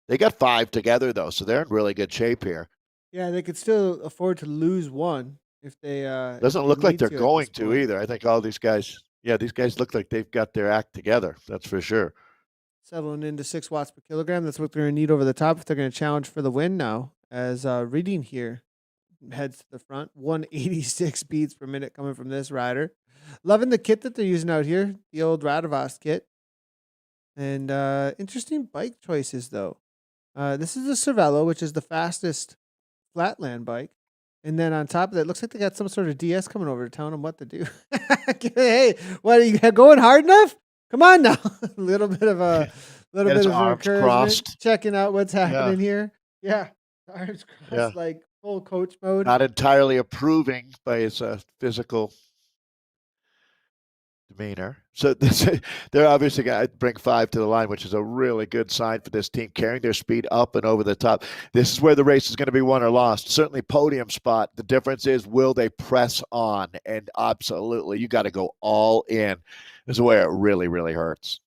They got 5 together, though, so they're in really good shape here. Yeah, they could still afford to lose one if they doesn't look like they're going to either. I think all these guys, these guys look like they've got their act together. That's for sure. Settling into 6 watts per kilogram. That's what they're going to need over the top if they're going to challenge for the win now. As Reading here heads to the front. 186 beats per minute coming from this rider. Loving the kit that they're using out here, the old Radavast kit. And interesting bike choices, though. This is a Cervelo, which is the fastest flatland bike. And then on top of that, it looks like they got some sort of DS coming over telling them what to do. Hey, what, are you going hard enough? Come on now. a little bit of encouragement. Crossed. Checking out what's happening here. Yeah. Arms crossed, like full coach mode. Not entirely approving by his physical demeanor. So they're obviously going to bring 5 to the line, which is a really good sign for this team, carrying their speed up and over the top. This is where the race is going to be won or lost. Certainly podium spot. The difference is, will they press on? And absolutely, you got to go all in. This is where it really, really hurts.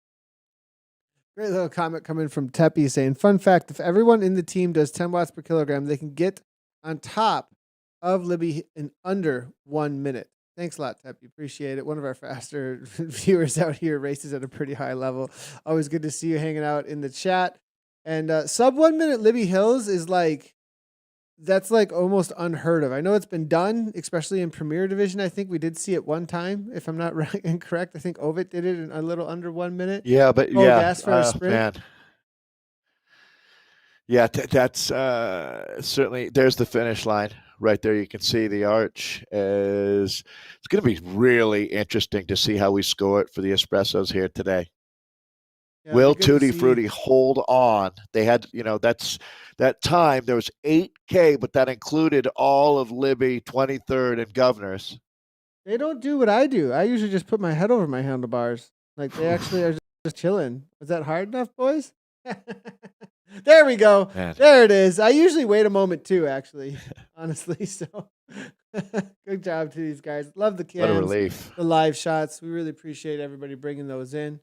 Great little comment coming from Teppy saying, fun fact, if everyone in the team does 10 watts per kilogram, they can get on top of Libby in under 1 minute. Thanks a lot, Teppy. Appreciate it. One of our faster viewers out here races at a pretty high level. Always good to see you hanging out in the chat. And sub 1 minute Libby Hills is that's almost unheard of. I know it's been done, especially in Premier Division. I think we did see it one time, if I'm not incorrect. I think Ovid did it in a little under 1 minute. Yeah, but gas for a sprint. Man. Yeah, that's certainly, there's the finish line right there. You can see the arch. It's going to be really interesting to see how we score it for the Espressos here today. Yeah, it'll be Will good to Tutti see. Frutti hold on? They had, that's that time. There was 8K, but that included all of Libby, 23rd, and Governors. They don't do what I do. I usually just put my head over my handlebars. Like they actually are just chilling. Was that hard enough, boys? There we go. Man. There it is. I usually wait a moment too, actually, honestly. So good job to these guys. Love the cams, What a relief. the live shots. We really appreciate everybody bringing those in.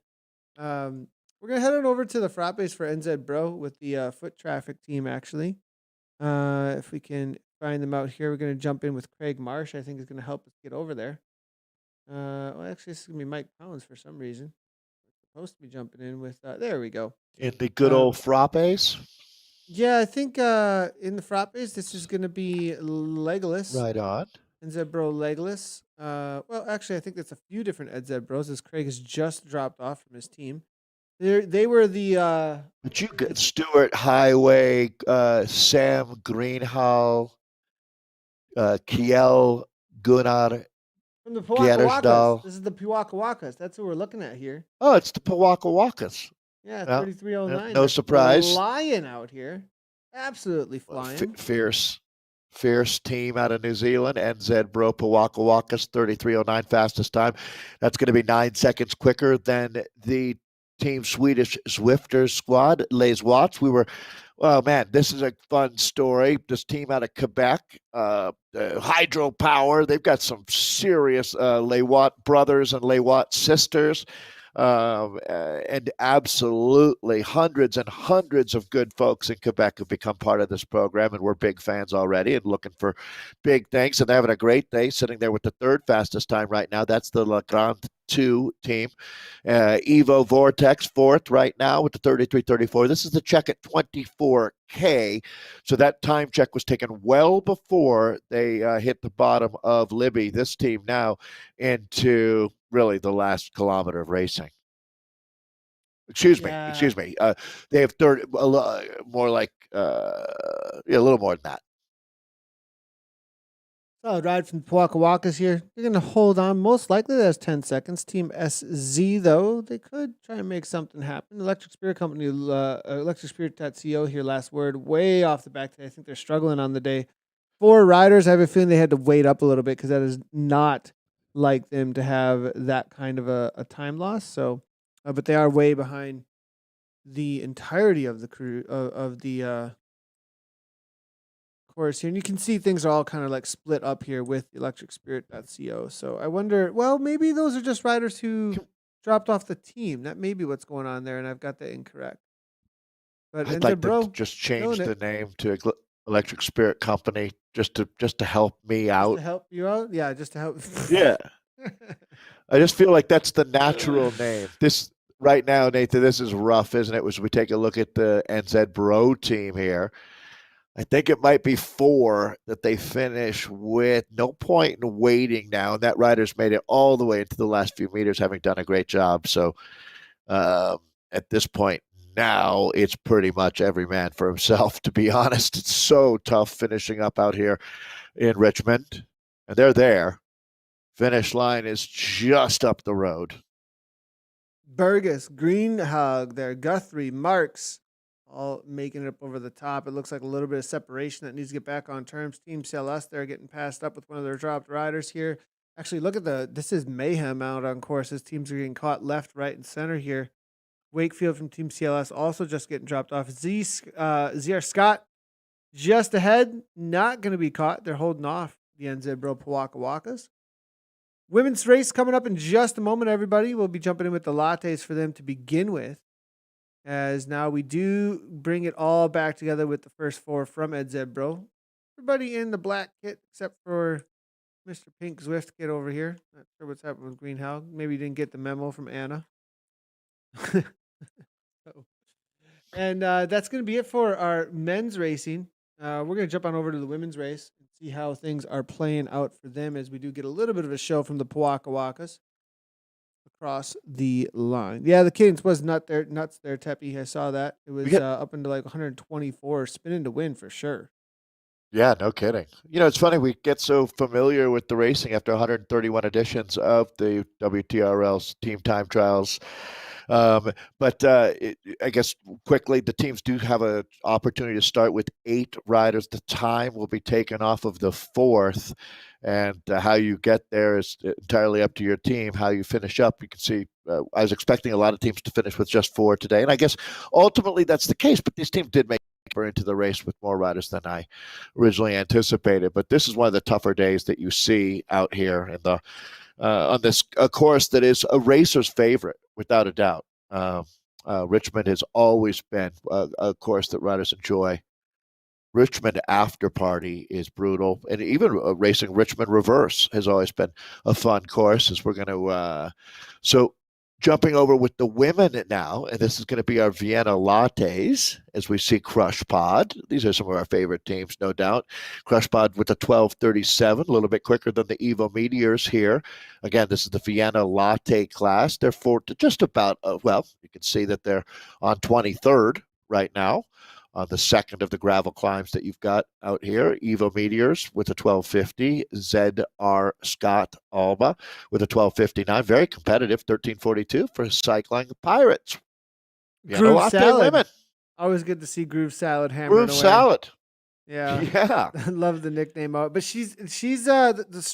We're going to head on over to the frappes for NZ Bro with the foot traffic team, actually. If we can find them out here, we're going to jump in with Craig Marsh. I think is going to help us get over there. Well, actually, this is going to be Mike Pounds for some reason. We're supposed to be jumping in with, there we go. In the good old frappes? Yeah, I think in the frappes, this is going to be Legolas. Right on. NZ Bro Legolas. Well, actually, I think that's a few different NZ Bros as Craig has just dropped off from his team. They were the But you get Stuart Highway, Sam Greenhall, Kiel Gunnar. from the Pewakawakas. Gettysdal. This is the Pewakawakas. That's who we're looking at here. Oh, it's the Pewakawakas. Yeah, Well, 3309. no surprise. Flying out here. Absolutely flying. Fierce team out of New Zealand. NZ Bro Pewakawakas, 3309 fastest time. That's going to be 9 seconds quicker than the Team Swedish Zwifters squad. Les Watts. Oh man, this is a fun story. This team out of Quebec, hydropower. They've got some serious Les Watt brothers and Les Watt sisters. And absolutely hundreds and hundreds of good folks in Quebec have become part of this program, and we're big fans already and looking for big things. And they're having a great day, sitting there with the third fastest time right now. That's the La Grande 2 team. Evo Vortex fourth right now with the 33:34. This is the check at 24K. So that time check was taken well before they hit the bottom of Libby. This team now into really the last kilometer of racing. Excuse me. They have 30, more like a little more than that. Solid ride from the Pewakawakas here. They're going to hold on. Most likely that's 10 seconds. Team SZ, though, they could try and make something happen. Electric Spirit Company, electricspirit.co here, last word. Way off the back today. I think they're struggling on the day. 4 riders, I have a feeling they had to wait up a little bit because that is not like them to have that kind of a time loss. So, but they are way behind the entirety of the crew, of the course here, and you can see things are all kind of like split up here with electricspirit.co. So I wonder, well, maybe those are just riders who dropped off the team. That may be what's going on there, and I've got that incorrect. But I'd like to just change the name to Electric Spirit Company just to help me out. Just to help you out? Yeah, just to help. Yeah. I just feel like that's the natural name. This right now, Nathan, this is rough, isn't it? As we take a look at the NZ Bro team here. I think it might be 4 that they finish with. No point in waiting now. And that rider's made it all the way into the last few meters, having done a great job. So at this point now, it's pretty much every man for himself, to be honest. It's so tough finishing up out here in Richmond. And they're there. Finish line is just up the road. Burgess, Greenhug there, Guthrie, Marks, all making it up over the top. It looks like a little bit of separation that needs to get back on terms. Team CLS, they're getting passed up with one of their dropped riders here. Actually, look at this is mayhem out on course. His teams are getting caught left, right, and center here. Wakefield from Team CLS also just getting dropped off. ZR Scott just ahead, not going to be caught. They're holding off the NZ Bro Pewakawakas. Women's race coming up in just a moment, everybody. We'll be jumping in with the lattes for them to begin with. As now we do bring it all back together with the first 4 from NZ Bro. Everybody in the black kit except for Mr. Pink Zwift kit over here. Not sure what's happening with Greenhow. Maybe you didn't get the memo from Anna. And that's going to be it for our men's racing. We're going to jump on over to the women's race and see how things are playing out for them as we do get a little bit of a show from the Pewakawakas across the line. Yeah, the cadence was nuts there, Teppy. I saw that. It was up into like 124, spinning to win for sure. Yeah, no kidding. It's funny we get so familiar with the racing after 131 editions of the WTRL's team time trials. But I guess quickly, the teams do have an opportunity to start with 8 riders. The time will be taken off of the fourth, and how you get there is entirely up to your team. How you finish up, you can see. I was expecting a lot of teams to finish with just 4 today, and I guess ultimately that's the case. But these teams did make into the race with more riders than I originally anticipated. But this is one of the tougher days that you see out here in the on this course that is a racer's favorite, without a doubt. Richmond has always been a course that riders enjoy. Richmond after party is brutal, and even racing Richmond reverse has always been a fun course. As we're going to, so jumping over with the women now, and this is going to be our Vienna Lattes as we see Crush Pod. These are some of our favorite teams, no doubt. Crush Pod with a 12:37, a little bit quicker than the Evo Meteors here. Again, this is the Vienna Latte class. They're for just about, well, you can see that they're on 23rd right now. The second of the gravel climbs that you've got out here. Evo Meteors with a 12:50. ZR Scott Alba with a 12:59. Very competitive, 13:42 for Cycling Pirates. Groove Salad. Women. Always good to see Groove Salad hammering Groove away. Salad. Yeah. Yeah. I love the nickname of it. But she's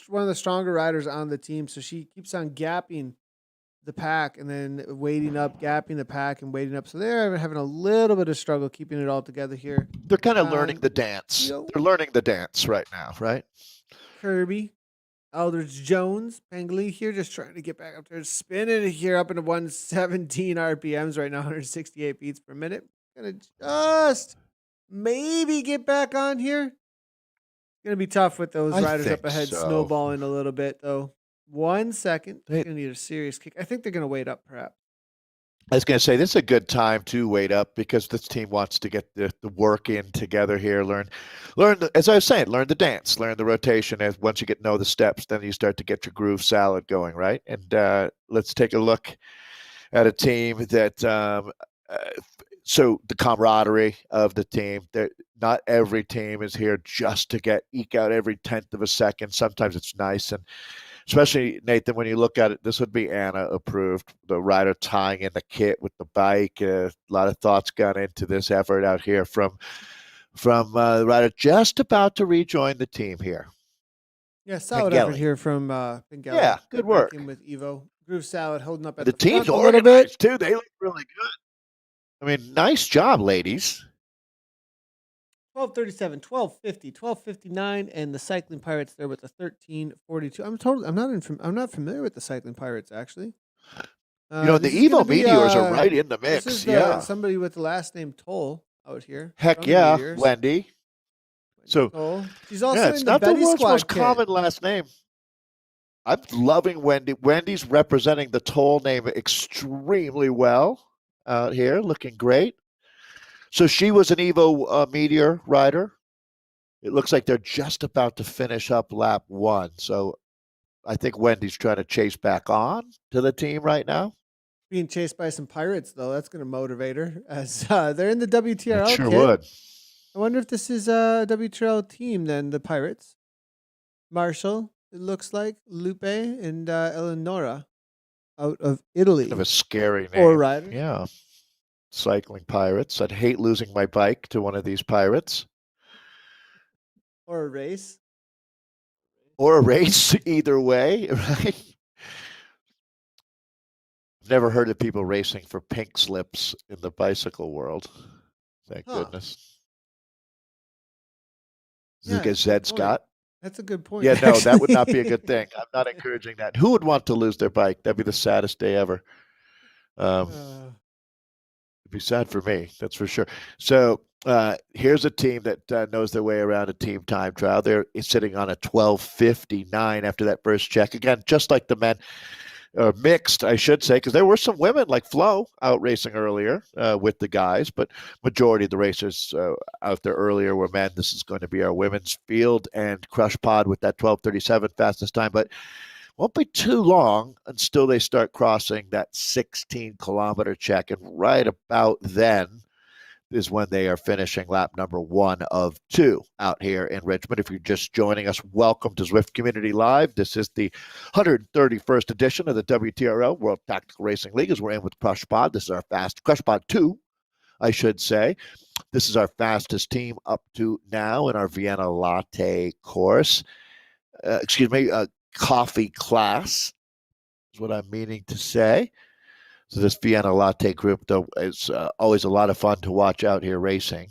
one of the stronger riders on the team, so she keeps on gapping the pack and then waiting up, gapping the pack and waiting up. So they're having a little bit of struggle keeping it all together here. They're kind of learning the dance. They're learning the dance right now, right? Kirby, Aldridge Jones, Pangoli here, just trying to get back up there, spinning it here up into 117 RPMs right now, 168 beats per minute. Gonna just maybe get back on here. Gonna be tough with those riders up ahead, snowballing a little bit though. 1 second. They're going to need a serious kick. I think they're going to wait up, perhaps. I was going to say, this is a good time to wait up because this team wants to get the work in together here. Learn, as I was saying, learn the dance, learn the rotation. As once you get to know the steps, then you start to get your groove salad going, right? And let's take a look at a team that, so the camaraderie of the team. Not every team is here just to eke out every 10th of a second. Sometimes it's nice, and especially, Nathan, when you look at it, this would be Anna approved, the rider tying in the kit with the bike. A lot of thoughts gone into this effort out here from the rider just about to rejoin the team here. Yeah, solid effort here from Pengelly. Yeah, good work. In with Evo. Groove Salad holding up at the team's a little bit too. They look really good. I mean, nice job, ladies. 12:37, 12:50, 12:59, and the Cycling Pirates there with a 13:42. I'm not familiar with the Cycling Pirates actually. The Evo Meteors are right in the mix. This is somebody with the last name Towle out here. Heck yeah, Wendy. So Towle. She's also it's in the not Betty the world's Squad most kit. common last name. I'm loving Wendy. Wendy's representing the Towle name extremely well out here, looking great. So she was an Evo Meteor rider. It looks like they're just about to finish up lap 1. So I think Wendy's trying to chase back on to the team right now. Being chased by some pirates, though, that's going to motivate her. As they're in the WTRL It sure kit. would. I wonder if this is a WTRL team then, the Pirates. Marshall, it looks like, Lupe, and Eleonora out of Italy. Kind of a scary name. Or rider. Yeah. Cycling Pirates. I'd hate losing my bike to one of these pirates. Or a race. Or a race, either way, right? I've never heard of people racing for pink slips in the bicycle world. Thank goodness. Zed Scott. That's a good point. Yeah, no, that would not be a good thing. I'm not encouraging that. Who would want to lose their bike? That'd be the saddest day ever. It'd be sad for me, that's for sure. So here's a team that knows their way around a team time trial. They're sitting on a 12:59 after that first check. Again, just like the men, mixed, I should say, because there were some women like Flo out racing earlier with the guys, but majority of the racers out there earlier were men. This is going to be our women's field, and Crush Pod with that 12:37 fastest time, but won't be too long until they start crossing that 16-kilometer check, and right about then, is when they are finishing lap number 1 of 2 out here in Richmond. If you're just joining us, welcome to Zwift Community Live. This is the 131st edition of the WTRL World Tactical Racing League, as we're in with Crush Pod. This is our Crush Pod 2, I should say. This is our fastest team up to now in our Vienna Latte course. Coffee class is what I'm meaning to say. So this Vienna Latte group, though, is always a lot of fun to watch out here racing.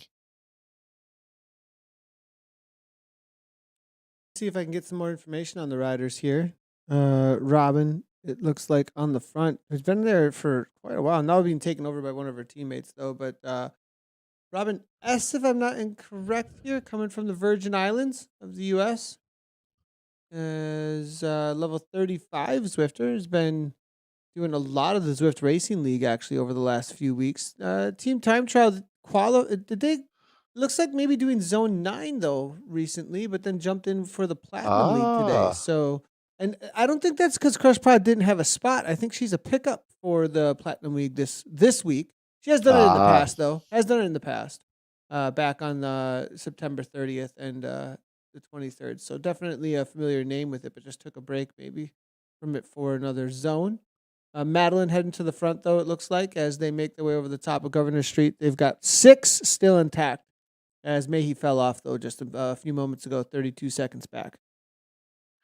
See if I can get some more information on the riders here. Robin, it looks like on the front, has been there for quite a while. Now being taken over by one of her teammates, though. But Robin S., if I'm not incorrect here, coming from the Virgin Islands of the U.S., is level 35 Zwifter, has been doing a lot of the Zwift Racing League actually over the last few weeks. Team Time Trial looks like maybe doing Zone 9 though recently, but then jumped in for the Platinum League today. So, and I don't think that's because Crush Pod didn't have a spot. I think she's a pickup for the Platinum League this week. She has done it in the past though. Back on September 30th and the 23rd. So definitely a familiar name with it, but just took a break maybe from it for another zone. Madeline heading to the front, though, it looks like, as they make their way over the top of Governor Street. They've got 6 still intact, as Mayhe fell off, though, just a few moments ago, 32 seconds back.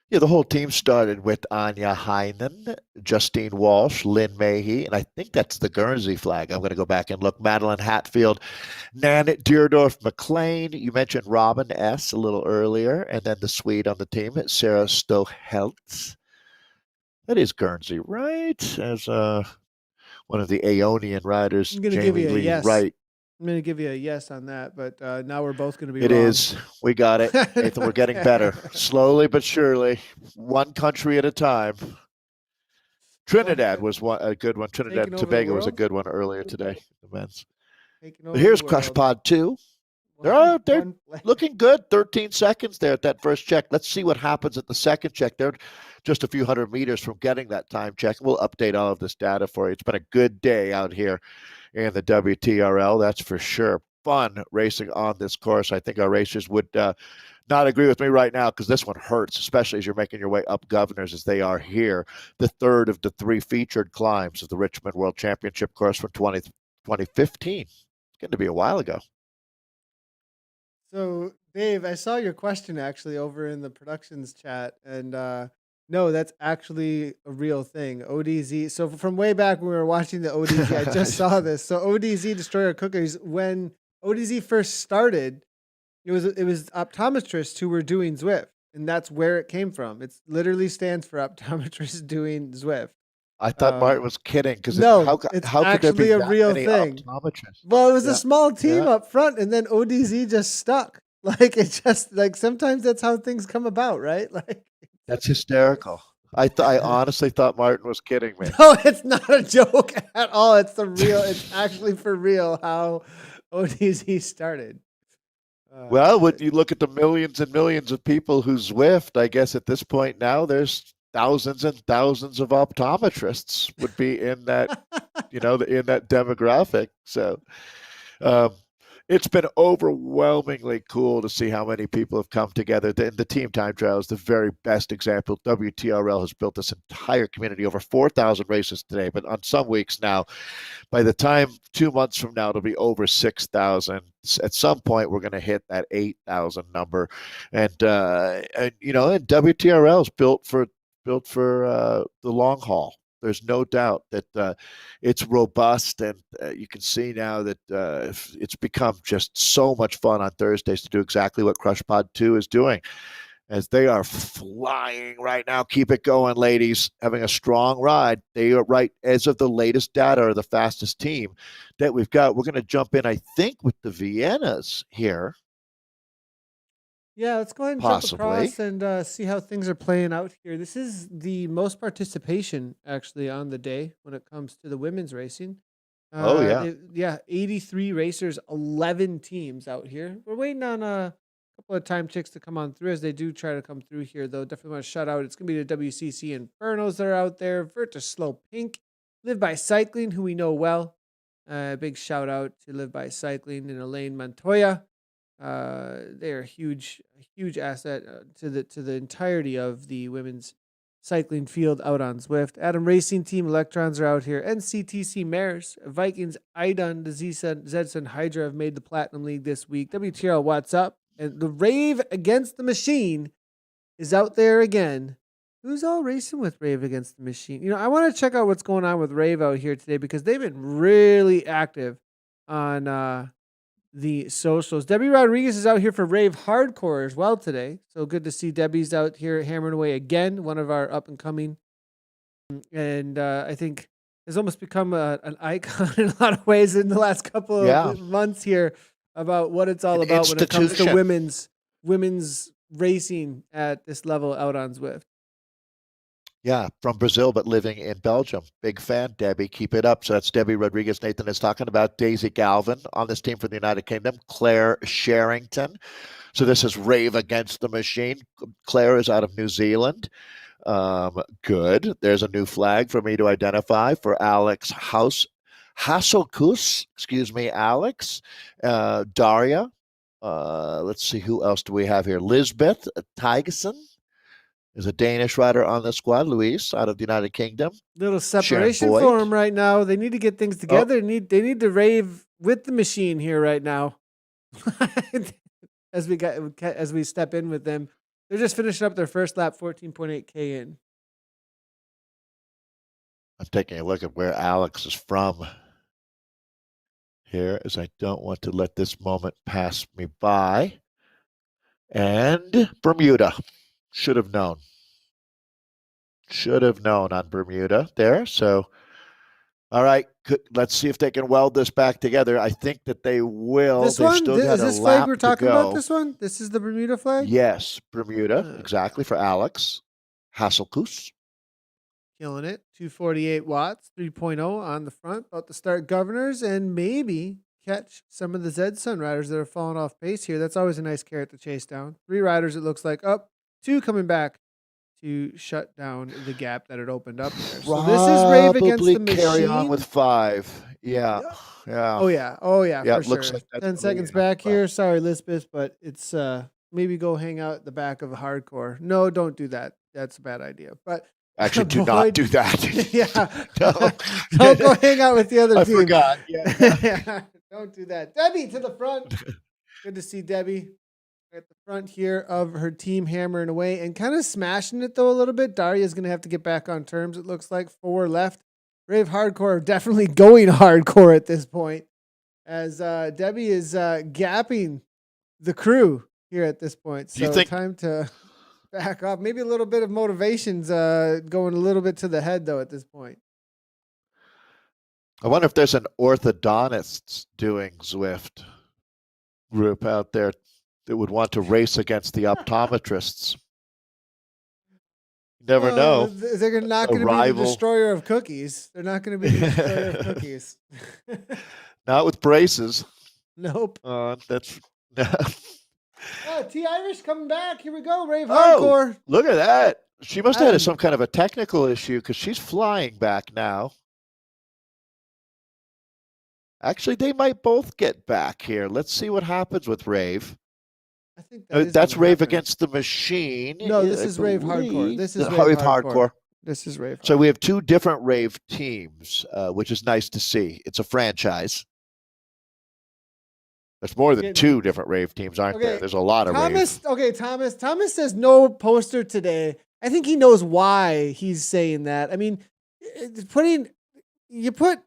Yeah, the whole team started with Anya Heinen, Justine Walsh, Lynn Mayhe, and I think that's the Guernsey flag. I'm going to go back and look. Madeline Hatfield, Nan Deerdorf McLean. You mentioned Robin S. a little earlier, and then the Swede on the team, Sarah Stoheltz. That is Guernsey, right? As one of the Aeonian riders, I'm going to give you a yes. Right. I'm going to give you a yes on that, but now we're both going to be wrong. It is. We got it. Nathan, we're getting better. Slowly but surely. One country at a time. Trinidad was a good one. Trinidad and Tobago was a good one earlier today. The men's. Here's Crush Pod 2. They're looking good. 13 seconds there at that first check. Let's see what happens at the second check. They're just a few hundred meters from getting that time check. We'll update all of this data for you. It's been a good day out here in the WTRL, that's for sure. Fun racing on this course. I think our racers would not agree with me right now because this one hurts, especially as you're making your way up Governors as they are here. The third of the 3 featured climbs of the Richmond World Championship course from 2015. It's going to be a while ago. So, Dave, I saw your question actually over in the productions chat, and no, that's actually a real thing. ODZ. So from way back when we were watching the ODZ, I just saw this. So ODZ Destroyer Cookies, when ODZ first started, it was optometrists who were doing Zwift, and that's where it came from. It literally stands for optometrists doing Zwift. I thought Martin was kidding because it's how could there be a real thing. Optometrists? Well, it was a small team up front, and then ODZ just stuck. Like it just sometimes that's how things come about, right? Like that's hysterical. I honestly thought Martin was kidding me. No, it's not a joke at all. It's it's actually for real how ODZ started. Well, when you look at the millions and millions of people who Zwift, I guess at this point now there's thousands and thousands of optometrists would be in that, in that demographic. So it's been overwhelmingly cool to see how many people have come together. The Team Time Trial is the very best example. WTRL has built this entire community, over 4,000 races today, but on some weeks now, by the time 2 months from now, it'll be over 6,000. At some point, we're going to hit that 8,000 number. And WTRL is built for the long haul. There's no doubt that it's robust, and you can see now that it's become just so much fun on Thursdays to do exactly what Crush Pod 2 is doing, as they are flying right now. Keep it going, ladies. Having a strong ride. They are right, as of the latest data, are the fastest team that we've got. We're going to jump in, I think, with the Viennas here. Yeah, let's go ahead and jump across and see how things are playing out here. This is the most participation, actually, on the day when it comes to the women's racing. 83 racers, 11 teams out here. We're waiting on a couple of time checks to come on through as they do try to come through here, though. Definitely want to shout out. It's going to be the WCC Infernos that are out there. Virtus Slow Pink, Live by Cycling, who we know well. Big shout out to Live by Cycling and Elaine Montoya. They are a huge asset to the entirety of the women's cycling field out on Zwift. Adam Racing Team Electrons are out here. NCTC Mares, Vikings, Idun, the Zedson Hydra have made the Platinum League this week. WTRL, what's up? And the Rave Against the Machine is out there again. Who's all racing with Rave Against the Machine? I want to check out what's going on with Rave out here today because they've been really active on the socials. Debbie Rodriguez is out here for Rave Hardcore as well today. So good to see Debbie's out here hammering away again, one of our up and coming. And I think has almost become an icon in a lot of ways in the last couple of months here about what it's all about when it comes to women's racing at this level out on Zwift. Yeah, from Brazil, but living in Belgium. Big fan, Debbie. Keep it up. So that's Debbie Rodriguez. Nathan is talking about Daisy Galvin on this team for the United Kingdom. Claire Sherrington. So this is Rave Against the Machine. Claire is out of New Zealand. Good. There's a new flag for me to identify for Alex Hasselkus. Excuse me, Alex. Daria. Let's see, who else do we have here? Lisbeth Tygeson. There's a Danish rider on the squad, Luis, out of the United Kingdom. Little separation for them right now. They need to get things together. They need to rave with the machine here right now. as we step in with them, they're just finishing up their first lap, 14.8K in. I'm taking a look at where Alex is from here, as I don't want to let this moment pass me by. And Bermuda. Should have known on Bermuda there. So, all right, let's see if they can weld this back together. I think that they will. This one, is this flag we're talking about? This one, this is the Bermuda flag. Yes, Bermuda, exactly, for Alex Hasselkus. Killing it. 248 watts, 3.0 on the front. About to start Governors and maybe catch some of the Zedson riders that are falling off pace here. That's always a nice carrot to chase down. 3 riders, it looks like, up. 2 coming back to shut down the gap that had opened up there. So this is Rave Against the Machine. Carry on with 5. Yeah. Oh yeah, for looks sure. like 10 seconds back here. Sorry, Lisbeth, but it's maybe go hang out at the back of a hardcore. No, don't do that. That's a bad idea. But actually, do not do that. Don't go hang out with the other team. I forgot. Yeah. Don't do that. Debbie to the front. Good to see Debbie at the front here of her team, hammering away and kind of smashing it though a little bit. Daria's going to have to get back on terms. It looks like 4 left. Rave Hardcore definitely going hardcore at this point as Debbie is gapping the crew here at this point. So time to back off. Maybe a little bit of motivation's going a little bit to the head though at this point. I wonder if there's an orthodontists doing Zwift group out there that would want to race against the optometrists. Never know. They're not going to be the destroyer of cookies. They're not going to be the destroyer of cookies. Not with braces. Nope. That's. T Irish coming back. Here we go. Rave Hardcore. Look at that. She must have had some kind of a technical issue because she's flying back now. Actually, they might both get back here. Let's see what happens with Rave. I think that's Rave Against the Machine. No, this is Rave Hardcore. This is Rave Hardcore. This is Rave Hardcore. So we have 2 different Rave teams, which is nice to see. It's a franchise. There's more than 2 different Rave teams, aren't there? There's a lot of Rave. Okay, Thomas. Thomas says no poster today. I think he knows why he's saying that. I mean, you put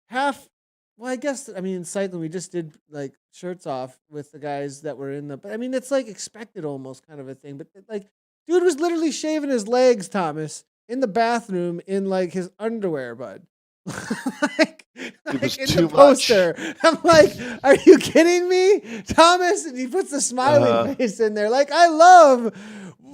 half. Well, I guess, in cycling, we just did like shirts off with the guys that were in but it's like expected almost kind of a thing. But like, dude was literally shaving his legs, Thomas, in the bathroom in like his underwear, bud. like in the poster. I'm like, are you kidding me, Thomas? And he puts the smiling face in there. Like, I love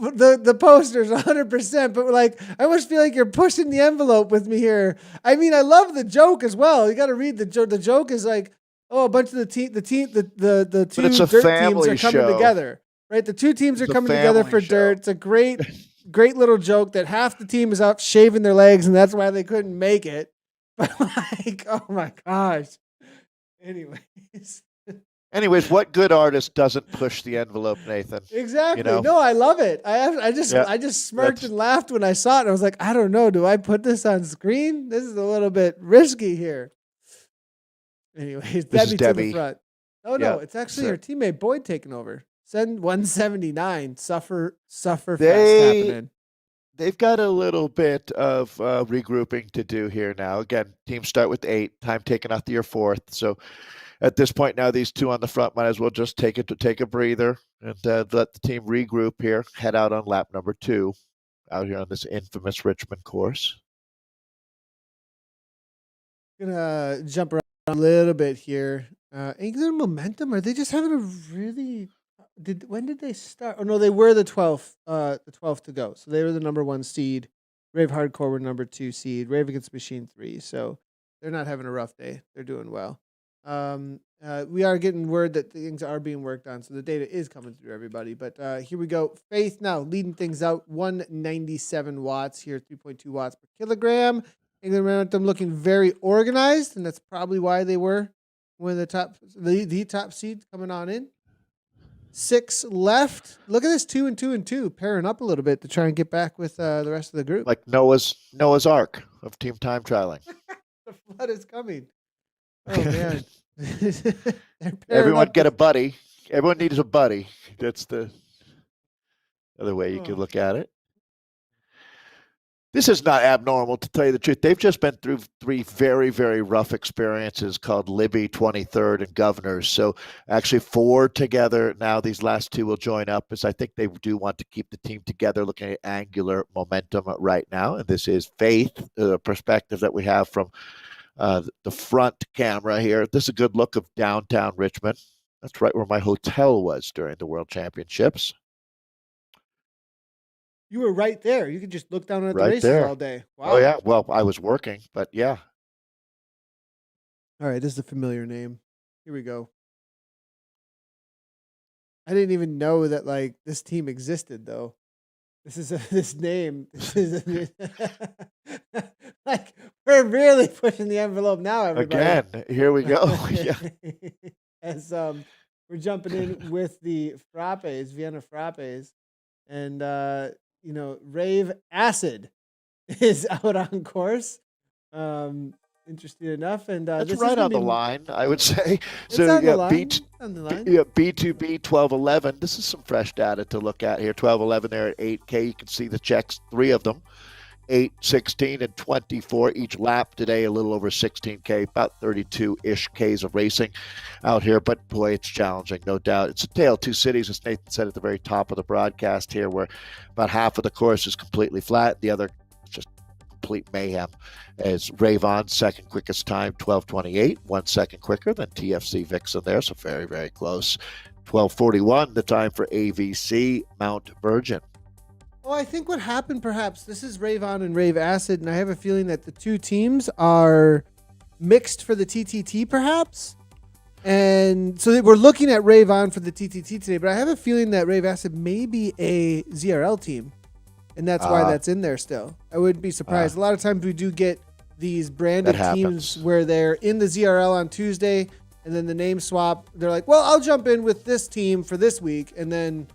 the posters 100%, but like, I almost feel like you're pushing the envelope with me here. I mean, I love the joke as well. You got to read the joke. The joke is like, oh, a bunch of the two dirt teams are coming together, right? The 2 teams are coming together for dirt. It's a great little joke that half the team is out shaving their legs, and that's why they couldn't make it. But like, oh my gosh. Anyways. Anyways, what good artist doesn't push the envelope, Nathan? Exactly. You know? No, I love it. I Yeah, just smirked that's and laughed when I saw it. And I was like, I don't know. Do I put this on screen? This is a little bit risky here. Anyways, this is Debbie to the Debbie. front. Oh Yeah, no, it's actually so her teammate Boyd taking over. Send 179. Suffer fest they happening. they've got a little bit of regrouping to do here now. Again, teams start with 8. Time taken off to your 4th. So at this point now, these 2 on the front might as well just take a breather and let the team regroup here. Head out on lap number 2 out here on this infamous Richmond course. Gonna jump around a little bit here. Angular momentum. Are they just having a really? When did they start? Oh no, they were the 12th. The 12th to go. So they were the number 1 seed. Rave Hardcore were number 2 seed. Rave Against Machine 3. So they're not having a rough day. They're doing well. We are getting word that things are being worked on, so the data is coming through everybody. But here we go. Faith now leading things out. 197 watts here, 3.2 watts per kilogram. England momentum looking very organized, and that's probably why they were one of the top seed coming on in. 6 left. Look at this 2 and 2 and 2 pairing up a little bit to try and get back with the rest of the group. Like Noah's Ark of team time trialing. The flood is coming. Oh man. Everyone get a buddy. Everyone needs a buddy. That's the other way you could look at it. This is not abnormal, to tell you the truth. They've just been through 3 very, very rough experiences called Libby, 23rd, and Governors. So actually 4 together. Now these last 2 will join up, as I think they do want to keep the team together, looking at angular momentum right now. And this is Faith, the perspective that we have from the front camera here. This is a good look of downtown Richmond. That's right where my hotel was during the World Championships. You were right there. You could just look down at the Right races there. all day. Wow. Oh, yeah. Well, I was working, but yeah. All right, this is a familiar name. Here we go. I didn't even know that like this team existed though. This is this name. This is like we're really pushing the envelope now, everybody. Again, here we go. Yeah. As we're jumping in with the frappes, Vienna frappes, and Rave Acid is out on course. Interesting enough, and that's this right is on the line, I would say. It's So on the yeah, line. On the line. Yeah, B2B 1211. This is some fresh data to look at here. 1211 there at 8K. You can see the checks, 3 of them. 8, 16, and 24 each lap today, a little over 16K, about 32-ish Ks of racing out here. But boy, it's challenging, no doubt. It's a tale of 2 cities, as Nathan said at the very top of the broadcast here, where about half of the course is completely flat. The other is just complete mayhem, as Ravon, second quickest time, 12:28, 1 second quicker than TFC Vixen there, so very, very close. 12:41, the time for AVC Mount Virgin. Well, I think what happened, perhaps, this is Rave On and Rave Acid, and I have a feeling that the 2 teams are mixed for the TTT, perhaps. And so we're looking at Rave On for the TTT today, but I have a feeling that Rave Acid may be a ZRL team, and that's why that's in there still. I wouldn't be surprised. A lot of times we do get these branded teams where they're in the ZRL on Tuesday, and then the name swap, they're like, well, I'll jump in with this team for this week, and then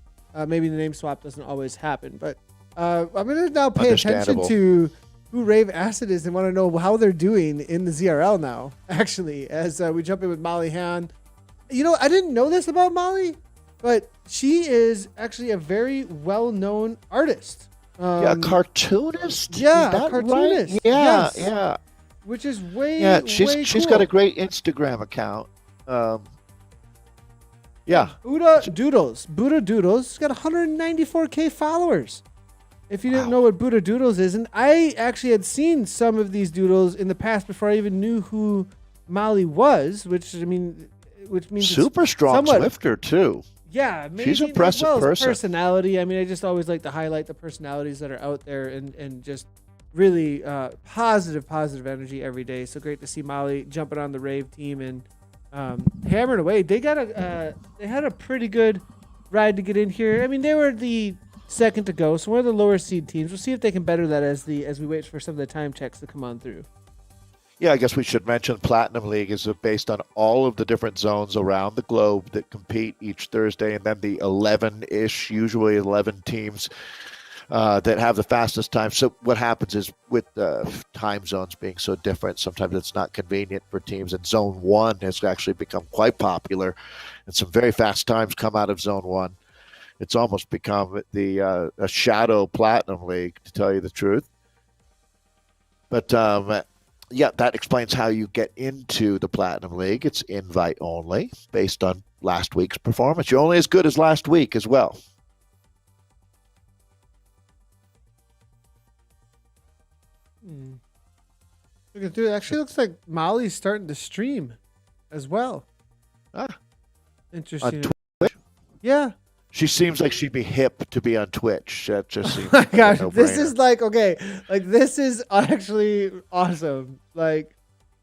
maybe the name swap doesn't always happen. But I'm going to now pay attention to who Rave Acid is and want to know how they're doing in the ZRL now, actually, as we jump in with Molly Han. You know, I didn't know this about Molly, but she is actually a very well-known artist. Yeah, cartoonist. Yeah, cartoonist. Right? Yeah, yes. yeah. Which is way, she's got a great Instagram account. Yeah. Buddha Doodles. She's got 194K followers. If you didn't know what Buddha Doodles is, and I actually had seen some of these doodles in the past before I even knew who Molly was, which means super strong Swifter too. Yeah, maybe, she's an impressive person. Personality. I mean, I just always like to highlight the personalities that are out there and just really positive energy every day. So great to see Molly jumping on the Rave team and hammering away. They had a pretty good ride to get in here. I mean, they were the second to go, so one of the lower seed teams. We'll see if they can better that as we wait for some of the time checks to come on through. Yeah, I guess we should mention Platinum League is based on all of the different zones around the globe that compete each Thursday, and then the 11-ish, usually 11 teams that have the fastest time. So what happens is with time zones being so different, sometimes it's not convenient for teams. And Zone 1 has actually become quite popular, and some very fast times come out of Zone 1. It's almost become a shadow Platinum League, to tell you the truth. But yeah, that explains how you get into the Platinum League. It's invite only based on last week's performance. You're only as good as last week as well. Looking through, it actually looks like Molly's starting to stream as well. Interesting. On Twitch? Yeah. She seems like she'd be hip to be on Twitch. That just seems Oh my like gosh, a this no-brainer. is like, okay, like this is actually awesome. Like,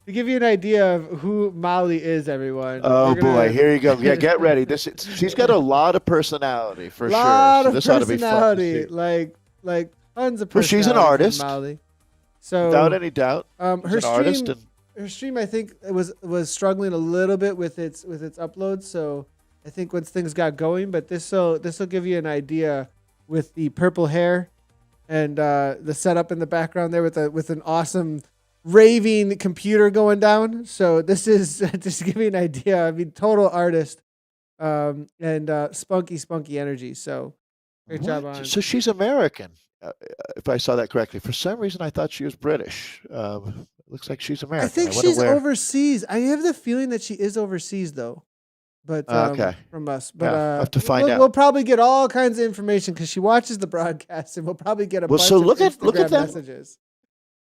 to give you an idea of who Molly is, everyone. Oh boy, here you go. Yeah, get ready. She's got a lot of personality for sure. Lot So of this ought to be fun to personality, see. like tons of Well, personality. she's an from artist. Molly. So Without any doubt. her She's an artist stream, and her stream, I think it was struggling a little bit with its uploads. So I think once things got going, but this will give you an idea with the purple hair and the setup in the background there with an awesome raving computer going down. So this is just to give you an idea. I mean, total artist and spunky energy. So great job on. So she's American, if I saw that correctly. For some reason, I thought she was British. Looks like she's American. I think she's overseas. I have the feeling that she is overseas though. But okay. From us, but I'll have to find out. We'll probably get all kinds of information because she watches the broadcast, and we'll probably get a bunch of Instagram messages.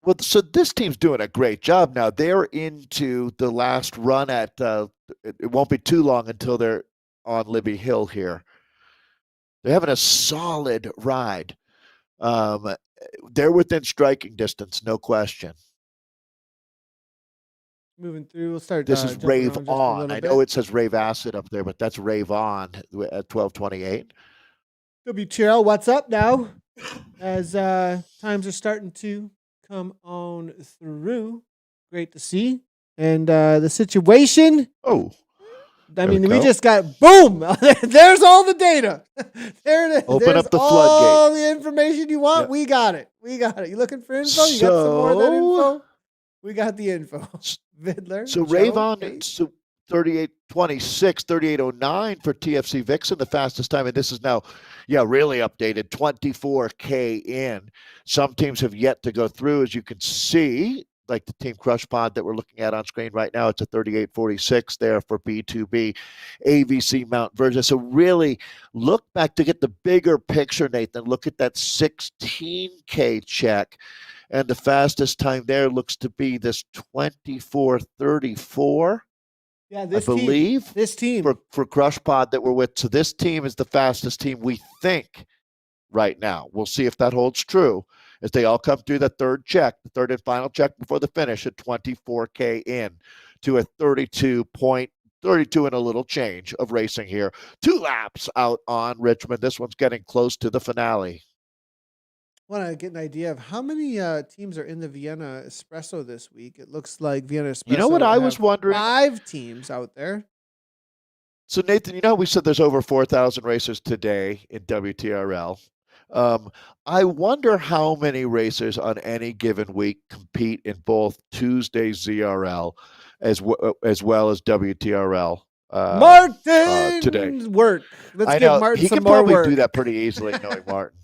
Well, so this team's doing a great job now. They're into the last run at. It won't be too long until they're on Libby Hill here. They're having a solid ride. They're within striking distance, no question. Moving through, we'll start. This is Rave On. I know it says Rave Acid up there, but that's Rave On at 12:28. WTRL, what's up now? As times are starting to come on through, great to see. And the situation. Oh, I mean, we just got boom. There's all the data. There it is. Open up the floodgate. All the information you want. Yep. We got it. You looking for info? You got some more of that info? We got the info. Vidler. So Rave On, so 38:26, 38:09 for TFC Vixen, the fastest time. And this is now, really updated, 24K in. Some teams have yet to go through, as you can see, like the Team Crush Pod that we're looking at on screen right now. It's a 38:46 there for B2B, AVC Mount Version. So really look back to get the bigger picture, Nathan. Look at that 16K check. And the fastest time there looks to be this 24:34. Yeah, this I believe team. This team for Crush Pod that we're with. So this team is the fastest team we think right now. We'll see if that holds true as they all come through the third and final check before the finish at 24K in to a 32 and a little change of racing here. 2 laps out on Richmond. This one's getting close to the finale. I want to get an idea of how many teams are in the Vienna Espresso this week. It looks like Vienna Espresso. You know what I was wondering? 5 teams out there. So Nathan, we said there's over 4,000 racers today in WTRL. I wonder how many racers on any given week compete in both Tuesday's ZRL as well as WTRL. Martin today. Work. Let's give Martin he some can more probably work. do that pretty easily, knowing Martin.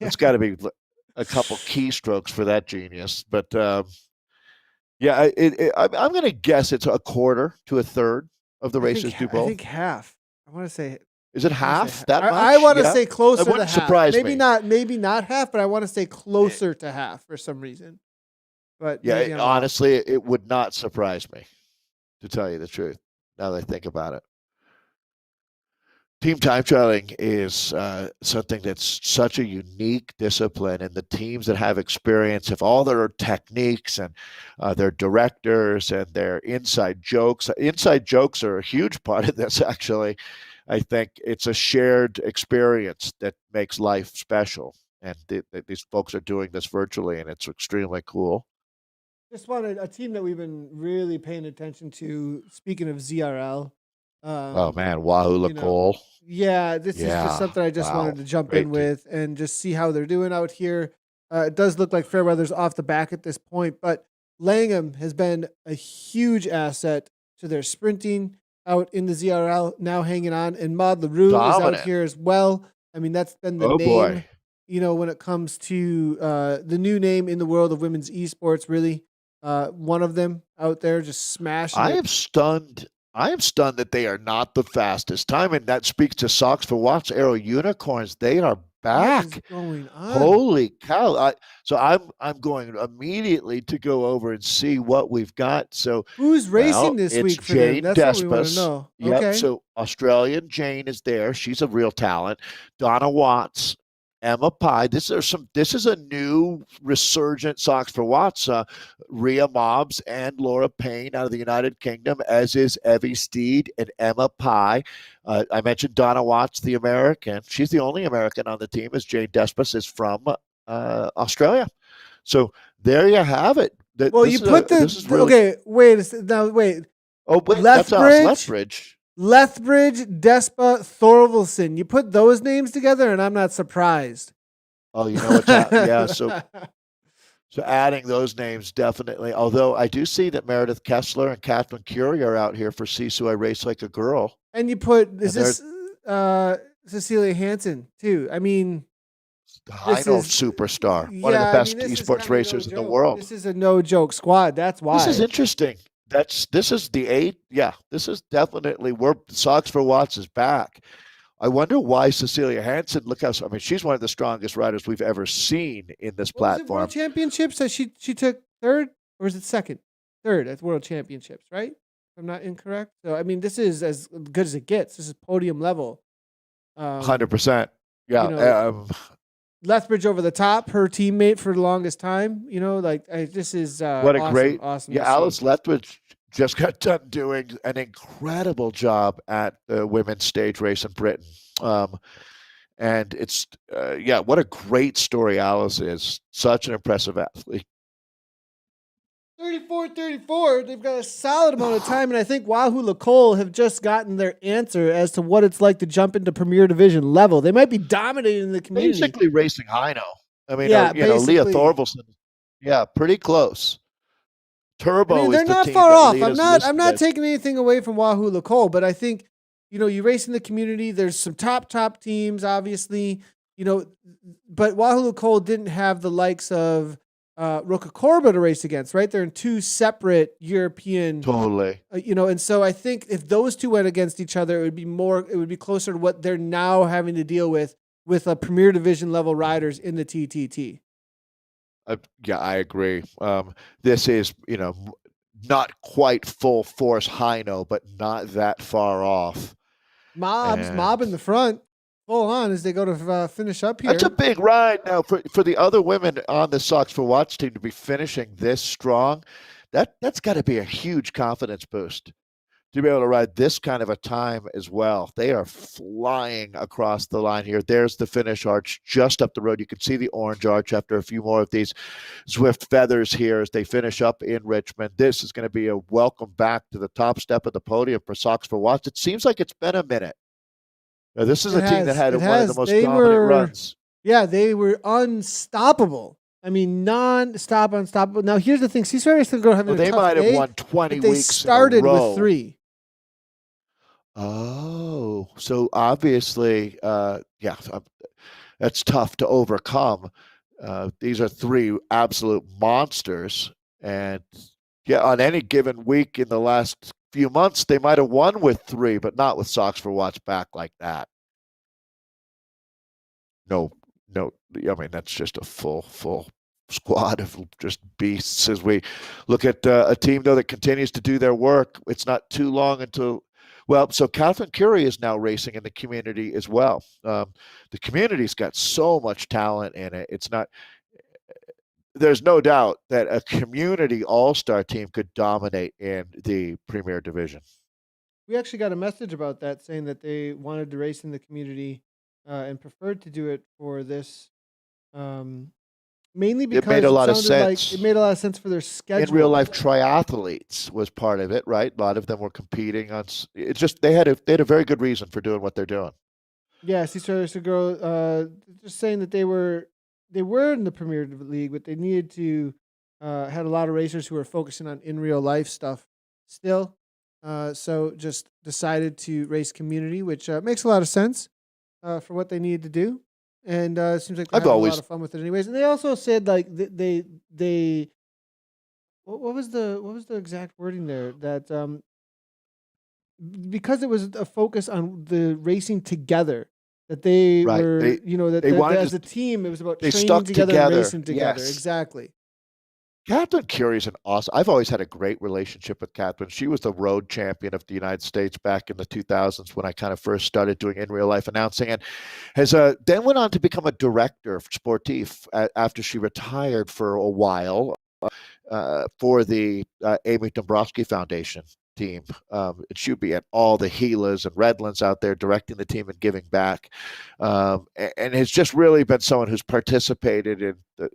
It's got to be a couple keystrokes for that genius. But I'm going to guess it's a quarter to a third of the racers do both. I think half. I want to say. Is it half? That much? I want to say closer to half. Surprise maybe me. Maybe not half, but I want to say closer to half for some reason. But honestly, it would not surprise me, to tell you the truth, now that I think about it. Team time trialing is something that's such a unique discipline, and the teams that have experience have all their techniques and their directors and their inside jokes. Inside jokes are a huge part of this, actually. I think it's a shared experience that makes life special, and these folks are doing this virtually, and it's extremely cool. Just wanted a team that we've been really paying attention to. Speaking of ZRL, Oh um, man, Wahoo you know, Cole. yeah, this is just Yeah. something I just Wow. wanted to jump in Great team. with and just see how they're doing out here. It does look like Fairweather's off the back at this point, but Langham has been a huge asset to their sprinting out in the ZRL, now hanging on, and Maud LaRue is out Dominant. here as well. I mean, that's been the Oh name, boy. when it comes to the new name in the world of women's esports, really. One of them out there just smashing I it. am stunned. I am stunned that they are not the fastest time, and that speaks to Sox for Watts Arrow Unicorns. They are What is back. going on? Holy cow! So I'm going immediately to go over and see what we've got. So, Who's racing well, this it's week for them? Jane That's what we want to Despas. know. Yep. Okay. So Australian Jane is there. She's a real talent. Donna Watts, Emma Pye. This is a new resurgent Sox for Watts. Rhea Mobbs and Laura Payne out of the United Kingdom, as is Evie Steed and Emma Pye. I mentioned Donna Watts, the American. She's the only American on the team, as Jane Despas is from Australia. So there you have it. Well, you put This is really. okay. Wait. Oh wait, that's us, Lethbridge, Lethbridge. Despa, Thorvaldsen. You put those names together, and I'm not surprised. Oh, you know what's happening? Yeah, so adding those names definitely. Although I do see that Meredith Kessler and Catherine Curie are out here for Sisu I Race Like a Girl. And you put is And this Cecilia Hansen too? I mean, this Heino is superstar, one of the yeah. I mean, best this is esports kind of no racers in the joke. world. This is a no joke squad. That's This is why. interesting. This is the eight. Yeah, this is definitely where Sox for Watts is back. I wonder why Cecilia Hansen. Look how I mean, she's one of the strongest riders we've ever seen in this What was it? World platform. Championships that she took third, or is it second? Third at World Championships, right? If I'm not incorrect. So I mean, this is as good as it gets. This is podium level. 100%. You Yeah. know, Lethbridge over the top, her teammate for the longest time. This is What a awesome, great. awesome to Yeah, see. Alice Lethbridge just got done doing an incredible job at the women's stage race in Britain. And it's, yeah, what a great story Alice is. Such an impressive athlete. 34-34. They've got a solid amount of time, and I think Wahoo Lacole have just gotten their answer as to what it's like to jump into Premier Division level. They might be dominating the community. Basically racing Heino. I mean, Yeah, Leah basically. Thorvaldsen. Yeah, pretty close. I mean, Turbo is they're the not team far that off. Leah's I'm listed not as. taking anything away from Wahoo Lacole, but I think, you race in the community. There's some top teams, obviously, but Wahoo Lacole didn't have the likes of Roca Corba to race against, right? They're in two separate European, Totally. and so I think if those two went against each other, it would be closer to what they're now having to deal with a Premier Division level riders in the TTT. Yeah, I agree. This is, not quite full force Heino, but not that far off. Mob in the front, full on as they go to finish up here. That's a big ride now for the other women on the Sox for Watts team to be finishing this strong. That's got to be a huge confidence boost to be able to ride this kind of a time as well. They are flying across the line here. There's the finish arch just up the road. You can see the orange arch after a few more of these Zwift feathers here as they finish up in Richmond. This is going to be a welcome back to the top step of the podium for Sox for Watts. It seems like it's been a minute. Now, this is a team that had one of the most dominant runs. Yeah, they were unstoppable. I mean, non-stop, unstoppable. Now, here's the thing. Ceasefire still going to have a They tough might have day, won 20 but they weeks started in a row. with 3. Oh, so obviously, yeah, that's tough to overcome. These are 3 absolute monsters. And yeah, on any given week in the last few months, they might have won with 3, but not with Sox for Watts back like that. No, I mean, that's just a full squad of just beasts as we look at a team, though, that continues to do their work. It's not too long until, well, so Catherine Curie is now racing in the community as well. The community's got so much talent in it. It's not, there's no doubt that a community all-star team could dominate in the Premier Division. We actually got a message about that saying that they wanted to race in the community and preferred to do it for this mainly It because made a it lot of sounded like sense. it made a lot of sense for their In real schedule. life, triathletes was part of it, right? A lot of them were competing on. It's just they had a very good reason for doing what they're doing. Yeah, Cesar Seguro, just saying that they were in the Premier League, but they needed to had a lot of racers who were focusing on in real life stuff still. So just decided to race community, which makes a lot of sense for what they needed to do, and it seems like they're I've having a lot always of fun with it, anyways. And they also said like they what was the exact wording there that because it was a focus on the racing together that they right. were, They that wanted as to. a team it was about They training stuck together and together. racing together. Yes. Exactly. Catherine Curie's an awesome. I've always had a great relationship with Catherine. She was the road champion of the United States back in the 2000s when I kind of first started doing in real life announcing, and has then went on to become a director of sportif after she retired for a while for the Amy Dombrowski Foundation team. And she would be at all the Gilas and Redlands out there directing the team and giving back, and has just really been someone who's participated in the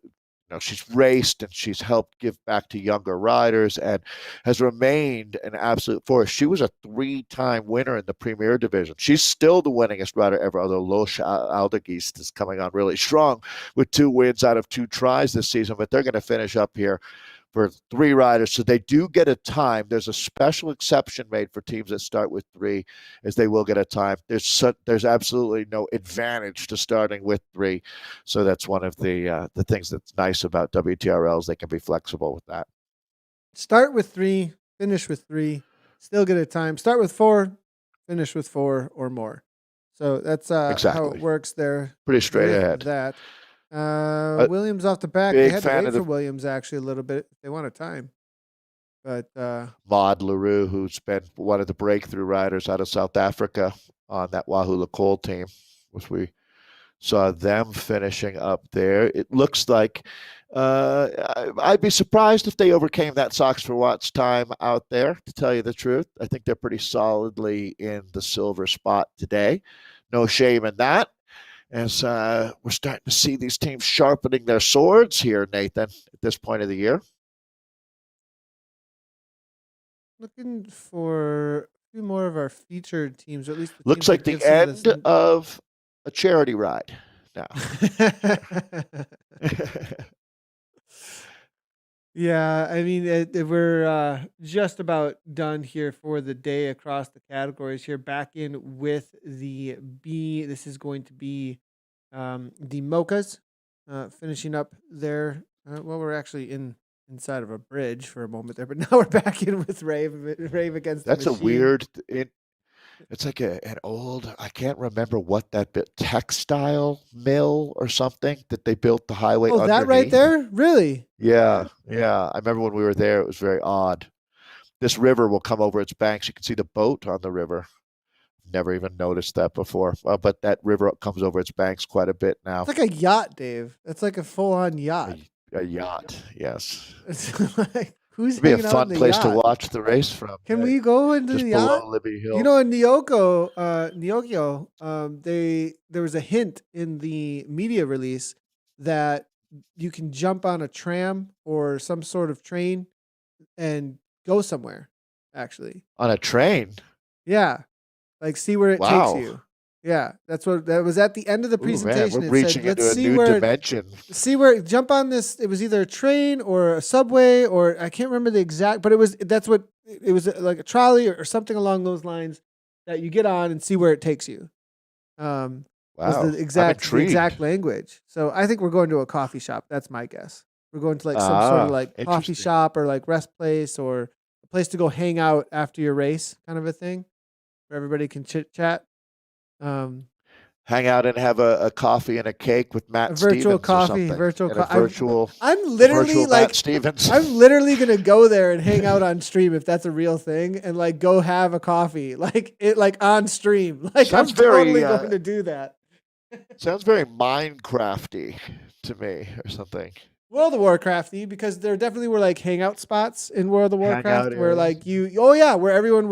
she's raced and she's helped give back to younger riders and has remained an absolute force. She was a 3-time winner in the Premier Division. She's still the winningest rider ever, although Losh Aldegeest is coming on really strong with 2 wins out of 2 tries this season, but they're going to finish up here for 3 riders. So they do get a time. There's a special exception made for teams that start with 3, as they will get a time. There's absolutely no advantage to starting with 3. So that's one of the things that's nice about WTRLs. They can be flexible with that. Start with 3, finish with 3, still get a time. Start with 4, finish with 4 or more. So that's how Exactly. it works there. Pretty straight with ahead. that. A Williams off the back. They big had to fan wait of for the Williams actually a little bit if they want a time. But Maud LaRue, who's been one of the breakthrough riders out of South Africa on that Wahoo Lacole team, which we saw them finishing up there. It looks like I'd be surprised if they overcame that Sox for Watts time out there, to tell you the truth. I think they're pretty solidly in the silver spot today. No shame in that. As we're starting to see these teams sharpening their swords here, Nathan, at this point of the year. looking for a few more of our featured teams, or at least the Looks teams like that the give some of end this. of a charity ride now. Yeah, I mean, we're just about done here for the day across the categories here. Back in with the B. This is going to be the Mochas finishing up there. Well, we're actually inside of a bridge for a moment there, but now we're back in with Rave against That's the a machine. weird. It's like an old. I can't remember what that bit, textile mill or something that they built the highway Oh, underneath. that right there? Really? Yeah, yeah. I remember when we were there. It was very odd. This river will come over its banks. You can see the boat on the river. Never even noticed that before. But that river comes over its banks quite a bit now. It's like a yacht, Dave. That's like a full-on yacht. A yacht, yes. It's like, who's It'd be a hanging out in fun the place to yacht? watch the race from. Can we go into just the below yacht? Libby Hill? You know, in Nyokyo, there was a hint in the media release that you can jump on a tram or some sort of train and go somewhere. Actually, On a train. yeah, like see where it Wow. takes you. Yeah, that was at the end of the Ooh, man, presentation. we're It reaching said, "Let's into a see new where dimension. jump on this." It was either a train or a subway, or I can't remember the exact, but it was like a trolley or something along those lines that you get on and see where it takes you. Was Wow. the I'm exact intrigued. language. So I think we're going to a coffee shop. That's my guess. We're going to like some sort of like coffee Interesting. shop or like rest place or a place to go hang out after your race, kind of a thing, where everybody can chit chat. Hang out and have a coffee and a cake with Matt A virtual Stevens coffee, or virtual something. coffee. I'm A literally virtual like Matt Stevens. I'm literally gonna go there and hang out on stream if that's a real thing, and like go have a coffee, like on stream. Like Sounds I'm very, totally going to do that. Sounds very Minecrafty to me or something. World of Warcrafty, because there definitely were like hangout spots in World of Hangout Warcraft where areas. like where everyone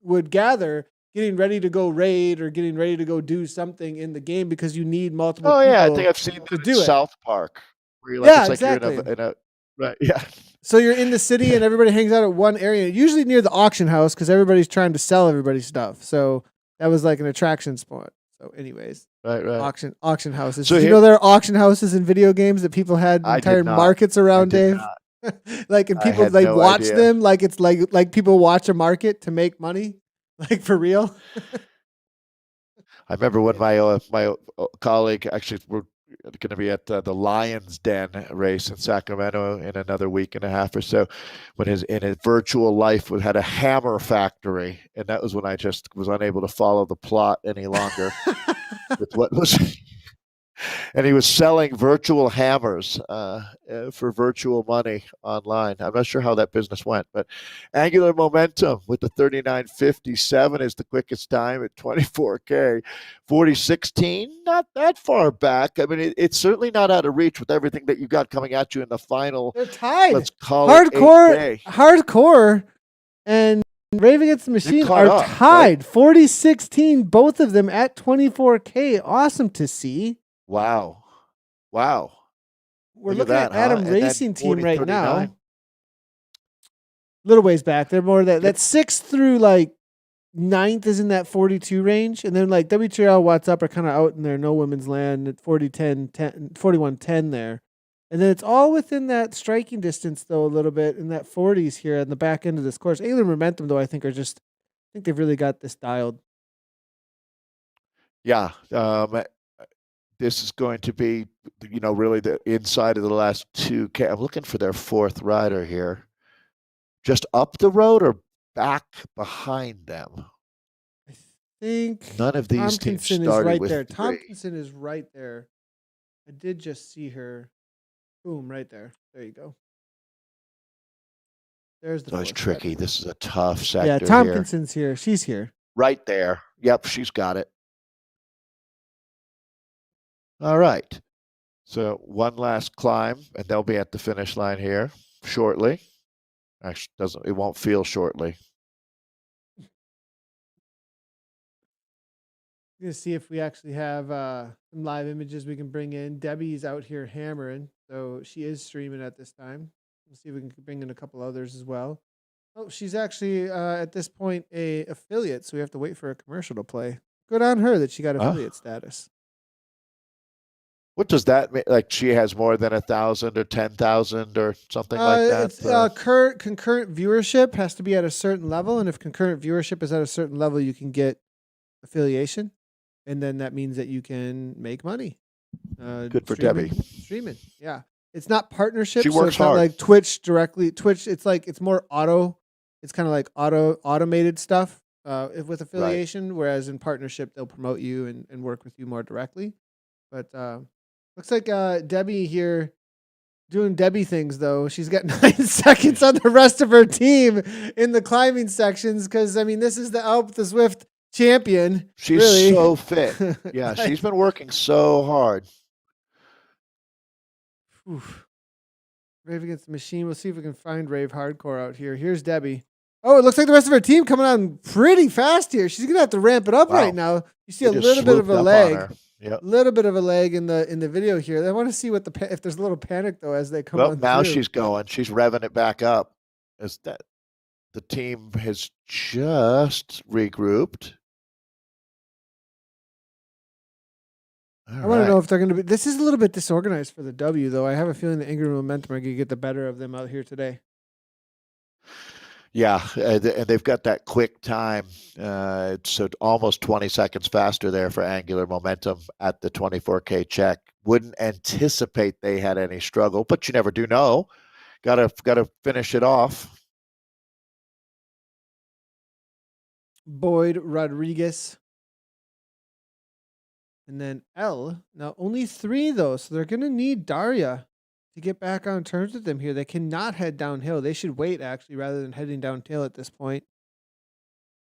would gather, getting ready to go raid or getting ready to go do something in the game because you need multiple Oh people yeah, I think I've seen to that do in it. South Park. where you're like, Yeah, it's like you're exactly. in a right, yeah. So you're in the city and everybody hangs out at one area, usually near the auction house because everybody's trying to sell everybody's stuff. So that was like an attraction spot. So, anyways, Right. auction houses. So Did you here know there are auction houses in video games that people had I entire did not. markets I around, did Dave? not. Like, and I people had like no watch idea. them like it's like people watch a market to make money, like for real. I remember when my colleague actually we're going to be at the Lions Den race in Sacramento in another week and a half or so. When in his virtual life had a hammer factory, and that was when I just was unable to follow the plot any longer with what was. And he was selling virtual hammers for virtual money online. I'm not sure how that business went, but Angular Momentum with the 39.57 is the quickest time at 24K. 4016, not that far back. I mean, it's certainly not out of reach with everything that you got coming at you in the final. They're tied. Let's call it Hardcore, 8K. hardcore, and Rave Against the Machine caught are up, tied. 4016, both of them at 24K. Awesome to see. Wow. We're Look looking at that, at Adam huh? Racing Team right 4039. now. Little ways back. They're more that 6th through like 9th is in that 42 range. And then like WTRL What's Up are kind of out in their no women's land at 4110 there. And then it's all within that striking distance though a little bit in that 40s here on the back end of this course. Alien Momentum though I think they've really got this dialed. Yeah. This is going to be, really the inside of the last 2K. I'm looking for their fourth rider here. Just up the road or back behind them? I think None of these teams Tompkinson is started right with there. 3. Tompkinson is right there. I did just see her. Boom, right there. There you go. There's the. Oh, it's fourth tricky. rider. This is a tough sector Yeah, Tompkinson's here. She's here. Right there. Yep, she's got it. All right. So one last climb, and they'll be at the finish line here shortly. Actually, it won't feel shortly. We're gonna see if we actually have some live images we can bring in. Debbie's out here hammering, so she is streaming at this time. We'll see if we can bring in a couple others as well. Oh, she's actually at this point a affiliate, so we have to wait for a commercial to play. Good on her that she got affiliate status. What does that mean? Like she has more than 1,000 or 10,000 or something like that? It's concurrent viewership has to be at a certain level, and if concurrent viewership is at a certain level, you can get affiliation, and then that means that you can make money. Good for Debbie. Streaming, yeah. It's not partnership. She works it's not hard. like Twitch directly. Twitch, it's more auto. It's kind of like automated stuff with affiliation, whereas in partnership they'll promote you and work with you more directly. But looks like Debbie here doing Debbie things though. She's got 9 seconds on the rest of her team in the climbing sections because I mean this is the Alp the Swift champion. She's really. so fit. Yeah, she's been working so hard. Oof. Rave Against the Machine. We'll see if we can find Rave Hardcore out here. Here's Debbie. Oh, it looks like the rest of her team coming on pretty fast here. She's gonna have to ramp it up right now. You see a little bit of a lag. A little bit of a lag in the video here. I want to see if there's a little panic though as they come on. Now through. she's going. She's revving it back up. As that the team has just regrouped. I want to know if they're going to be. This is a little bit disorganized for the W, though. I have a feeling the Ingram Momentum are going to get the better of them out here today. Yeah, and they've got that quick time. So almost 20 seconds faster there for Angular Momentum at the 24K check. Wouldn't anticipate they had any struggle, but you never do know. Got to finish it off. Boyd Rodriguez. And then L. Now, only 3, though, so they're going to need Daria to get back on terms with them here. They cannot head downhill. They should wait, actually, rather than heading downhill at this point.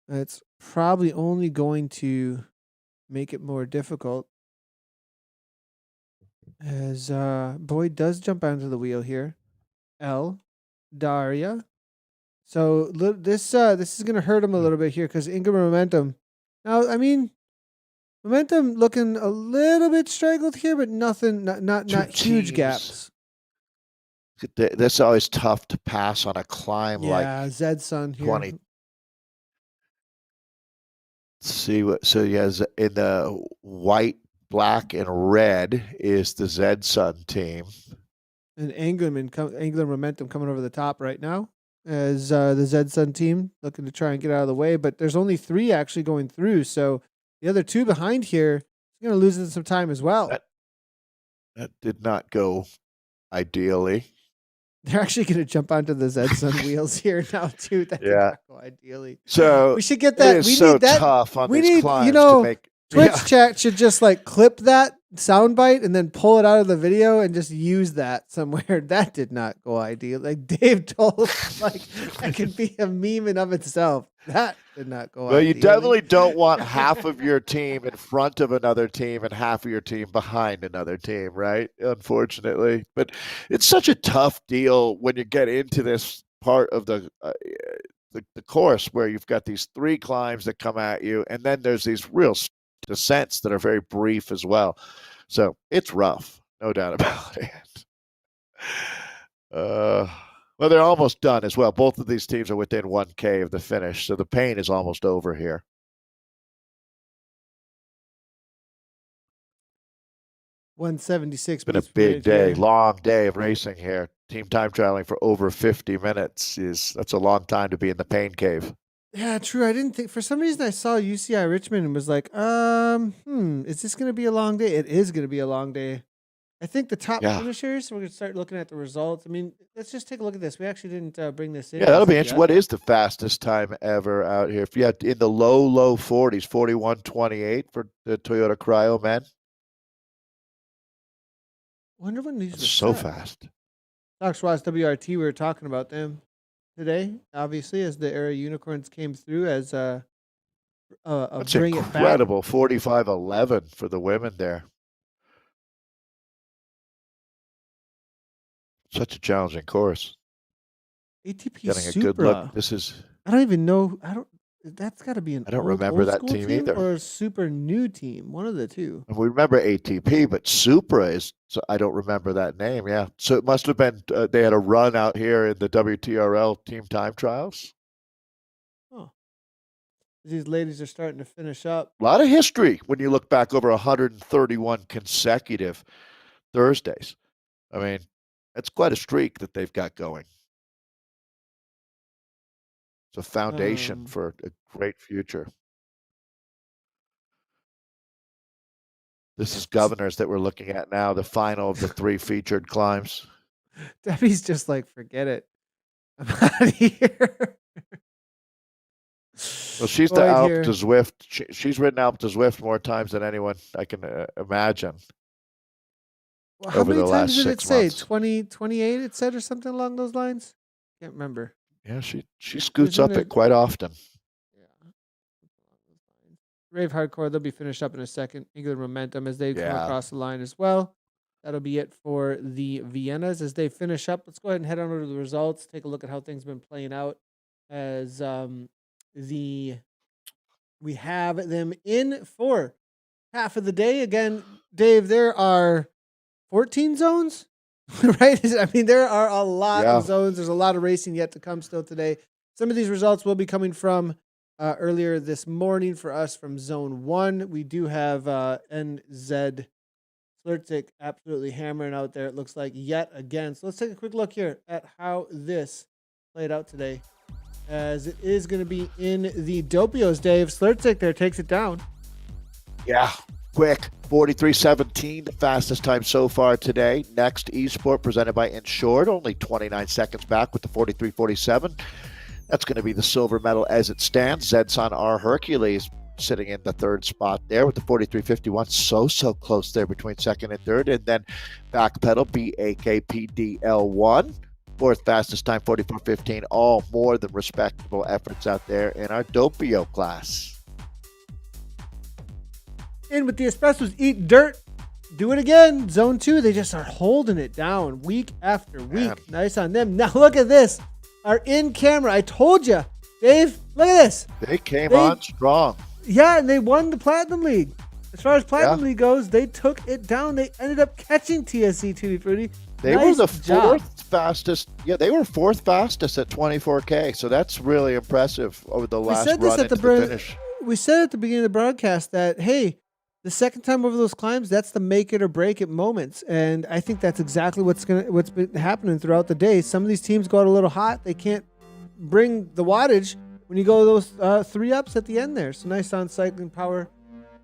It's probably only going to make it more difficult. As Boyd does jump onto the wheel here. L. Daria. So this is going to hurt him a little bit here because Ingram Momentum. Now, I mean, Momentum looking a little bit straggled here, but nothing, not Two huge teams. gaps. This is always tough to pass on a climb Yeah, like Zed Sun here. 20. See what? So yeah, in the white, black, and red is the Zed Sun team. And Angler Momentum coming over the top right now as the Zed Sun team looking to try and get out of the way. But there's only 3 actually going through, so the other 2 behind here is going to lose some time as well. That did not go ideally. They're actually going to jump onto the Zed Sun wheels here now too. That did not go ideally. So we should get that. It is we so need that. tough on We these need, climbs you know, to make. Twitch chat should just like clip that soundbite and then pull it out of the video and just use that somewhere. That did not go ideal. Like Dave told, like that could be a meme in of itself. That did not go. Well, you definitely don't want half of your team in front of another team and half of your team behind another team, right? Unfortunately, but it's such a tough deal when you get into this part of the course where you've got these 3 climbs that come at you, and then there's these real descents that are very brief as well. So it's rough, no doubt about it. Well, they're almost done as well. Both of these teams are within 1K of the finish, so the pain is almost over here. 176. It's been a big day, long day of racing here. Team time trialing for over 50 minutes that's a long time to be in the pain cave. Yeah, true. I didn't think, for some reason I saw UCI Richmond and was like, is this going to be a long day? It is going to be a long day. I think the top finishers, we're going to start looking at the results. I mean, let's just take a look at this. We actually didn't bring this in. Yeah, that'll be interesting. What is the fastest time ever out here? If you had in the low 40s, 41:28 for the Toyota Cryo men. Wonder when these were so set. Fast. Fox Ross WRT, we were talking about them today, obviously, as the Era Unicorns came through as a That's bring incredible. 45:11 for the women there. Such a challenging course. ATP Getting Supra. a good look. This is. I don't even know. That's got to be an. I don't remember that team either. Or a super new team. One of the two. We remember ATP, but Supra is. So I don't remember that name. Yeah, so it must have been. They had a run out here in the WTRL team time trials. Oh, these ladies are starting to finish up. A lot of history when you look back over 131 consecutive Thursdays. I mean, that's quite a streak that they've got going. It's a foundation for a great future. This is Governors that we're looking at now, the final of the 3 featured climbs. Debbie's just like, forget it. I'm out of here. Well, she's the Alpe to Zwift. She's ridden Alpe to Zwift more times than anyone I can imagine. Well, how many times did it say? 20, 28 it said, or something along those lines? Can't remember. Yeah, she scoots up it quite often. Yeah. Rave Hardcore, they'll be finished up in a second. England Momentum as they come across the line as well. That'll be it for the Viennas as they finish up. Let's go ahead and head on over to the results. Take a look at how things have been playing out as we have them in for half of the day. Again, Dave, there are 14 zones. Right? I mean, there are a lot of zones. There's a lot of racing yet to come still today. Some of these results will be coming from earlier this morning for us from Zone 1. We do have NZ Slurtik absolutely hammering out there, it looks like, yet again. So let's take a quick look here at how this played out today, as it is going to be in the Dopios. Dave, Slurtik there takes it down. Yeah. Quick, 43:17, the fastest time so far today. Next, Esport presented by Insured, only 29 seconds back with the 43:47. That's going to be the silver medal as it stands. Zedson R. Hercules sitting in the 3rd spot there with the 43:51. So close there between 2nd and 3rd. And then backpedal, BAKPDL1. 4th fastest time, 44:15. All more than respectable efforts out there in our Doppio class. In with the Espressos, eat dirt, do it again. Zone 2, they just are holding it down week after week. Man. Nice on them. Now look at this. Our in camera. I told you, Dave, look at this. They came on strong. Yeah, and they won the Platinum League. As far as Platinum League goes, they took it down. They ended up catching TSC Tutti Frutti. They were the fourth fastest. Yeah, they were fourth fastest at 24K. So that's really impressive over the last run into the finish. We said at the beginning of the broadcast that, hey, the second time over those climbs, that's the make it or break it moments. And I think that's exactly what's been happening throughout the day. Some of these teams go out a little hot. They can't bring the wattage when you go those 3 ups at the end there. So nice on Cycling Power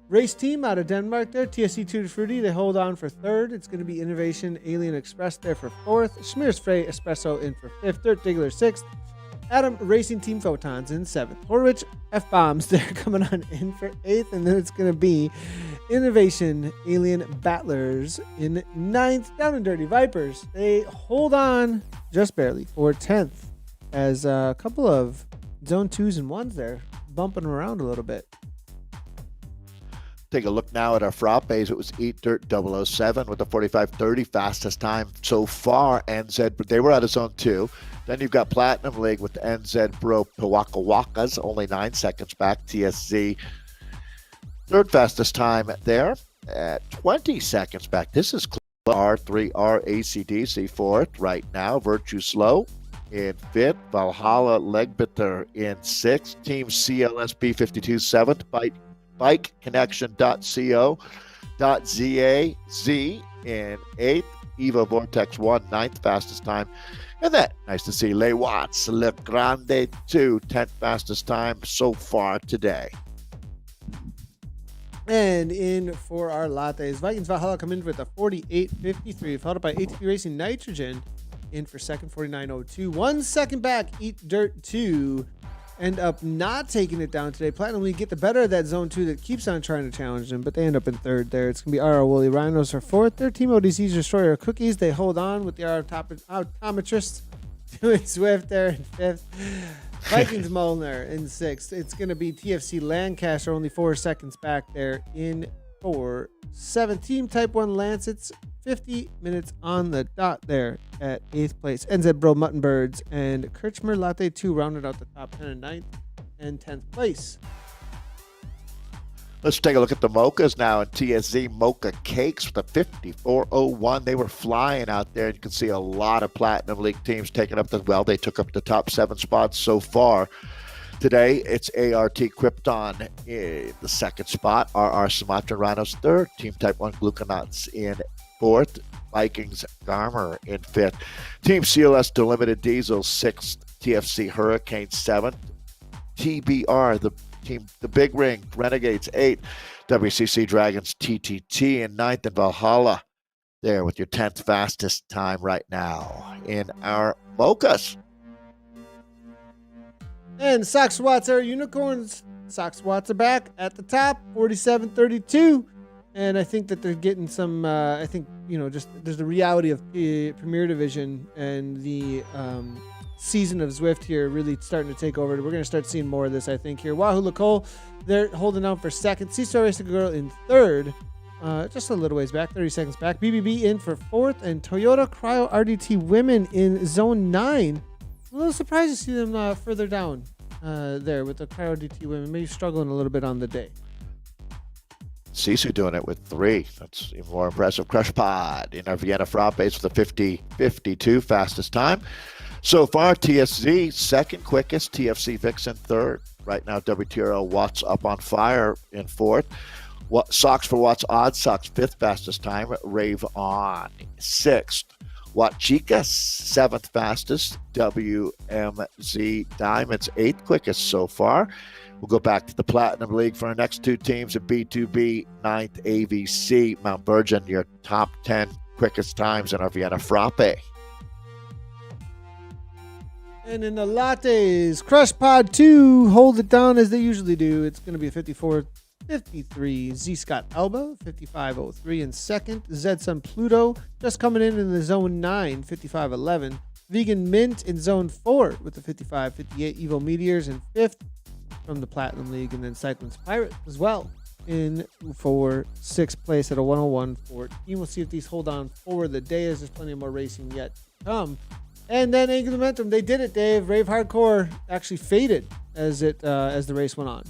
race team out of Denmark there. TSC Tutti Frutti, they hold on for third. It's going to be Innovation Alien Express there for fourth. Schmears Frey Espresso in for fifth. Dirt Diggler sixth. Adam Racing Team Photons in seventh. Horwich F-Bombs, they're coming on in for eighth. And then it's going to be Innovation Alien Battlers in ninth. Down and Dirty Vipers, they hold on just barely for 10th as a couple of zone 2s and 1s there bumping around a little bit. Take a look now at our frappes. It was Eat Dirt 007 with the 45:30 fastest time so far. NZ, but they were out of zone 2. Then you've got Platinum League with the NZ Bro Pewaka Wakas, only 9 seconds back. TSZ, third fastest time there at 20 seconds back. This is R3R ACDC fourth right now. Virtue Slow in fifth. Valhalla Legbitter in sixth. Team CLSP 52 seventh. BikeConnection.co.zaz in 8th, Evo Vortex 1, 9th fastest time. And then, nice to see Le Watts, Le Grande 2, 10th fastest time so far today. And in for our lattes, Vikings Valhalla come in with a 48.53, followed by ATP Racing Nitrogen in for second, 49.02. 1 second back, Eat Dirt 2. End up not taking it down today. Platinum League get the better of that zone 2 that keeps on trying to challenge them, but they end up in third there. It's going to be RR Woolly Rhinos for fourth. Their Team ODC's Destroyer Cookies. They hold on with the optometrist doing Swift there in fifth. Vikings Molnar in sixth. It's going to be TFC Lancaster only 4 seconds back there in for seventh. Team Type 1 Lancets 50 minutes on the dot there at 8th place. NZ Bro Mutton Birds and Kirchmer Latte 2 rounded out the top 10 and 9th and 10th place. Let's take a look at the Mochas now. And TSZ Mocha Cakes with a 54.01. They were flying out there. You can see a lot of Platinum League teams taking up they took up the top 7 spots so far. Today, it's ART Krypton in the second spot. RR Sumatra Rhinos third. Team Type 1 Gluconauts in fourth. Vikings Garmer in fifth. Team CLS Delimited Diesel sixth. TFC Hurricane seventh. TBR, the Big Ring Renegades eighth. WCC Dragons TTT in ninth. And Valhalla there with your 10th fastest time right now in our Mochas. And Sox Watts are Unicorns. Sox Watts are back at the top, 47.32. And I think that they're getting some, just there's the reality of the Premier Division and the season of Zwift here really starting to take over. We're going to start seeing more of this, I think, here. Wahoo Lacole, they're holding on for second. Seesaw Racing Girl in third, just a little ways back, 30 seconds back. BBB in for fourth, and Toyota Cryo RDT Women in zone 9. A little surprised to see them further down there with the Cryo RDT Women, maybe struggling a little bit on the day. Sisu doing it with 3. That's even more impressive. Crush Pod in our Vienna Frappes with a 50.52 fastest time. So far, TSZ second quickest, TFC Vixen third. Right now, WTRL Watts up on fire in fourth. Socks for Watts, Odd Socks, 5th fastest time. Rave On, 6th. Wachika, 7th fastest. WMZ Diamonds, 8th quickest so far. We'll go back to the Platinum League for our next 2 teams at B2B, 9th AVC. Mount Virgin, your top 10 quickest times in our Vienna Frappe. And in the lattes, Crush Pod 2 hold it down as they usually do. It's going to be a 54.53. Z Scott Alba, 55.03 in second. Zed Sun Pluto just coming in the zone 9, 55.11. Vegan Mint in zone 4 with the 55.58. Evo Meteors in 5th from the Platinum League. And then Cycling's Pirate as well in for 6th place at a 101.14. We'll see if these hold on for the day as there's plenty more racing yet to come. And then Angular Momentum, they did it, Dave. Rave Hardcore actually faded as the race went on.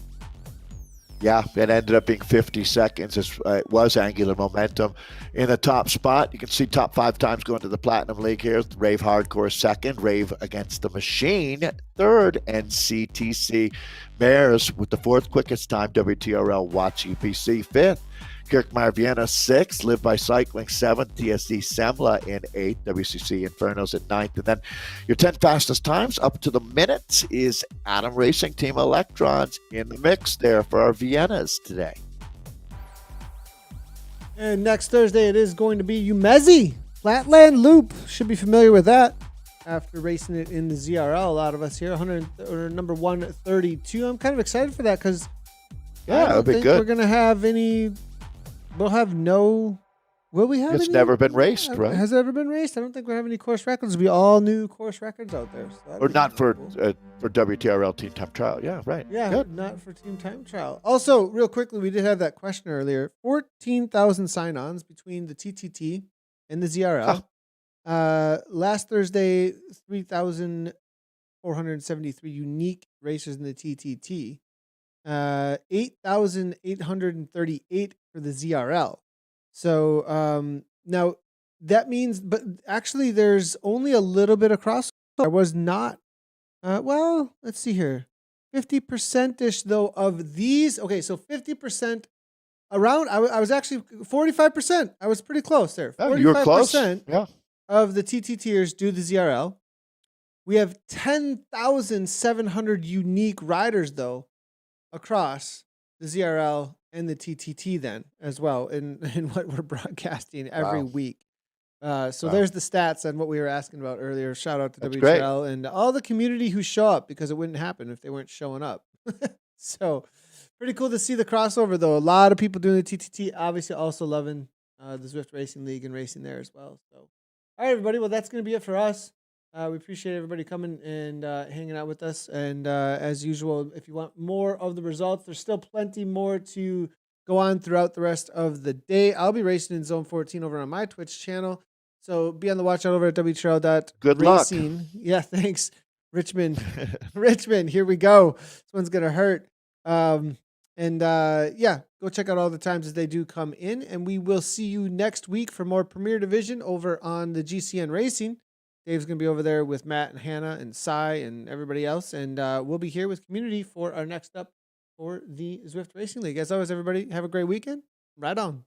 Yeah, it ended up being 50 seconds. It was Angular Momentum in the top spot. You can see top 5 times going to the Platinum League here. Rave Hardcore second, Rave Against the Machine third, and CTC Mares with the 4th quickest time, WTRL Watch EPC fifth. Kirkmeyer Vienna 6th, Live by Cycling 7th, TSD Semla in 8th, WCC Infernos at 9th. And then your 10 fastest times up to the minute is Atom Racing Team Electrons in the mix there for our Viennas today. And next Thursday, it is going to be Umezi Flatland Loop. Should be familiar with that after racing it in the ZRL. A lot of us here, number 132. I'm kind of excited for that because I don't think we're going to have any. We'll have no. Will we have? It's any? Never been raced, right? Has it ever been raced? I don't think we have any course records. It'll be all new course records out there. So or not for cool. For WTRL Team Time Trial. Yeah, right. Yeah, good. Not for Team Time Trial. Also, real quickly, we did have that question earlier. 14,000 sign-ons between the TTT and the ZRL. Last Thursday, 3,473 unique racers in the TTT. 8,838 for the ZRL. So now that means, but actually there's only a little bit of crossover. There was not, well, let's see here. 50%-ish though of these. Okay, so 50% around, I was actually 45%. I was pretty close there. 45% you were close. Yeah. Of the TTTers do the ZRL. We have 10,700 unique riders though across the ZRL and the TTT then as well in what we're broadcasting every week. So there's the stats on what we were asking about earlier. Shout out to WTRL and all the community who show up because it wouldn't happen if they weren't showing up. So pretty cool to see the crossover though. A lot of people doing the TTT, obviously also loving the Zwift Racing League and racing there as well. So, all right, everybody. Well, that's going to be it for us. We appreciate everybody coming and hanging out with us. And as usual, if you want more of the results, there's still plenty more to go on throughout the rest of the day. I'll be racing in Zone 14 over on my Twitch channel. So be on the watch out over at WTRL.racing. Good luck. Yeah, thanks, Richmond. Richmond, here we go. This one's going to hurt. Yeah, go check out all the times as they do come in. And we will see you next week for more Premier Division over on the GCN Racing. Dave's going to be over there with Matt and Hannah and Cy and everybody else. And we'll be here with community for our next up for the Zwift Racing League. As always, everybody, have a great weekend. Right on.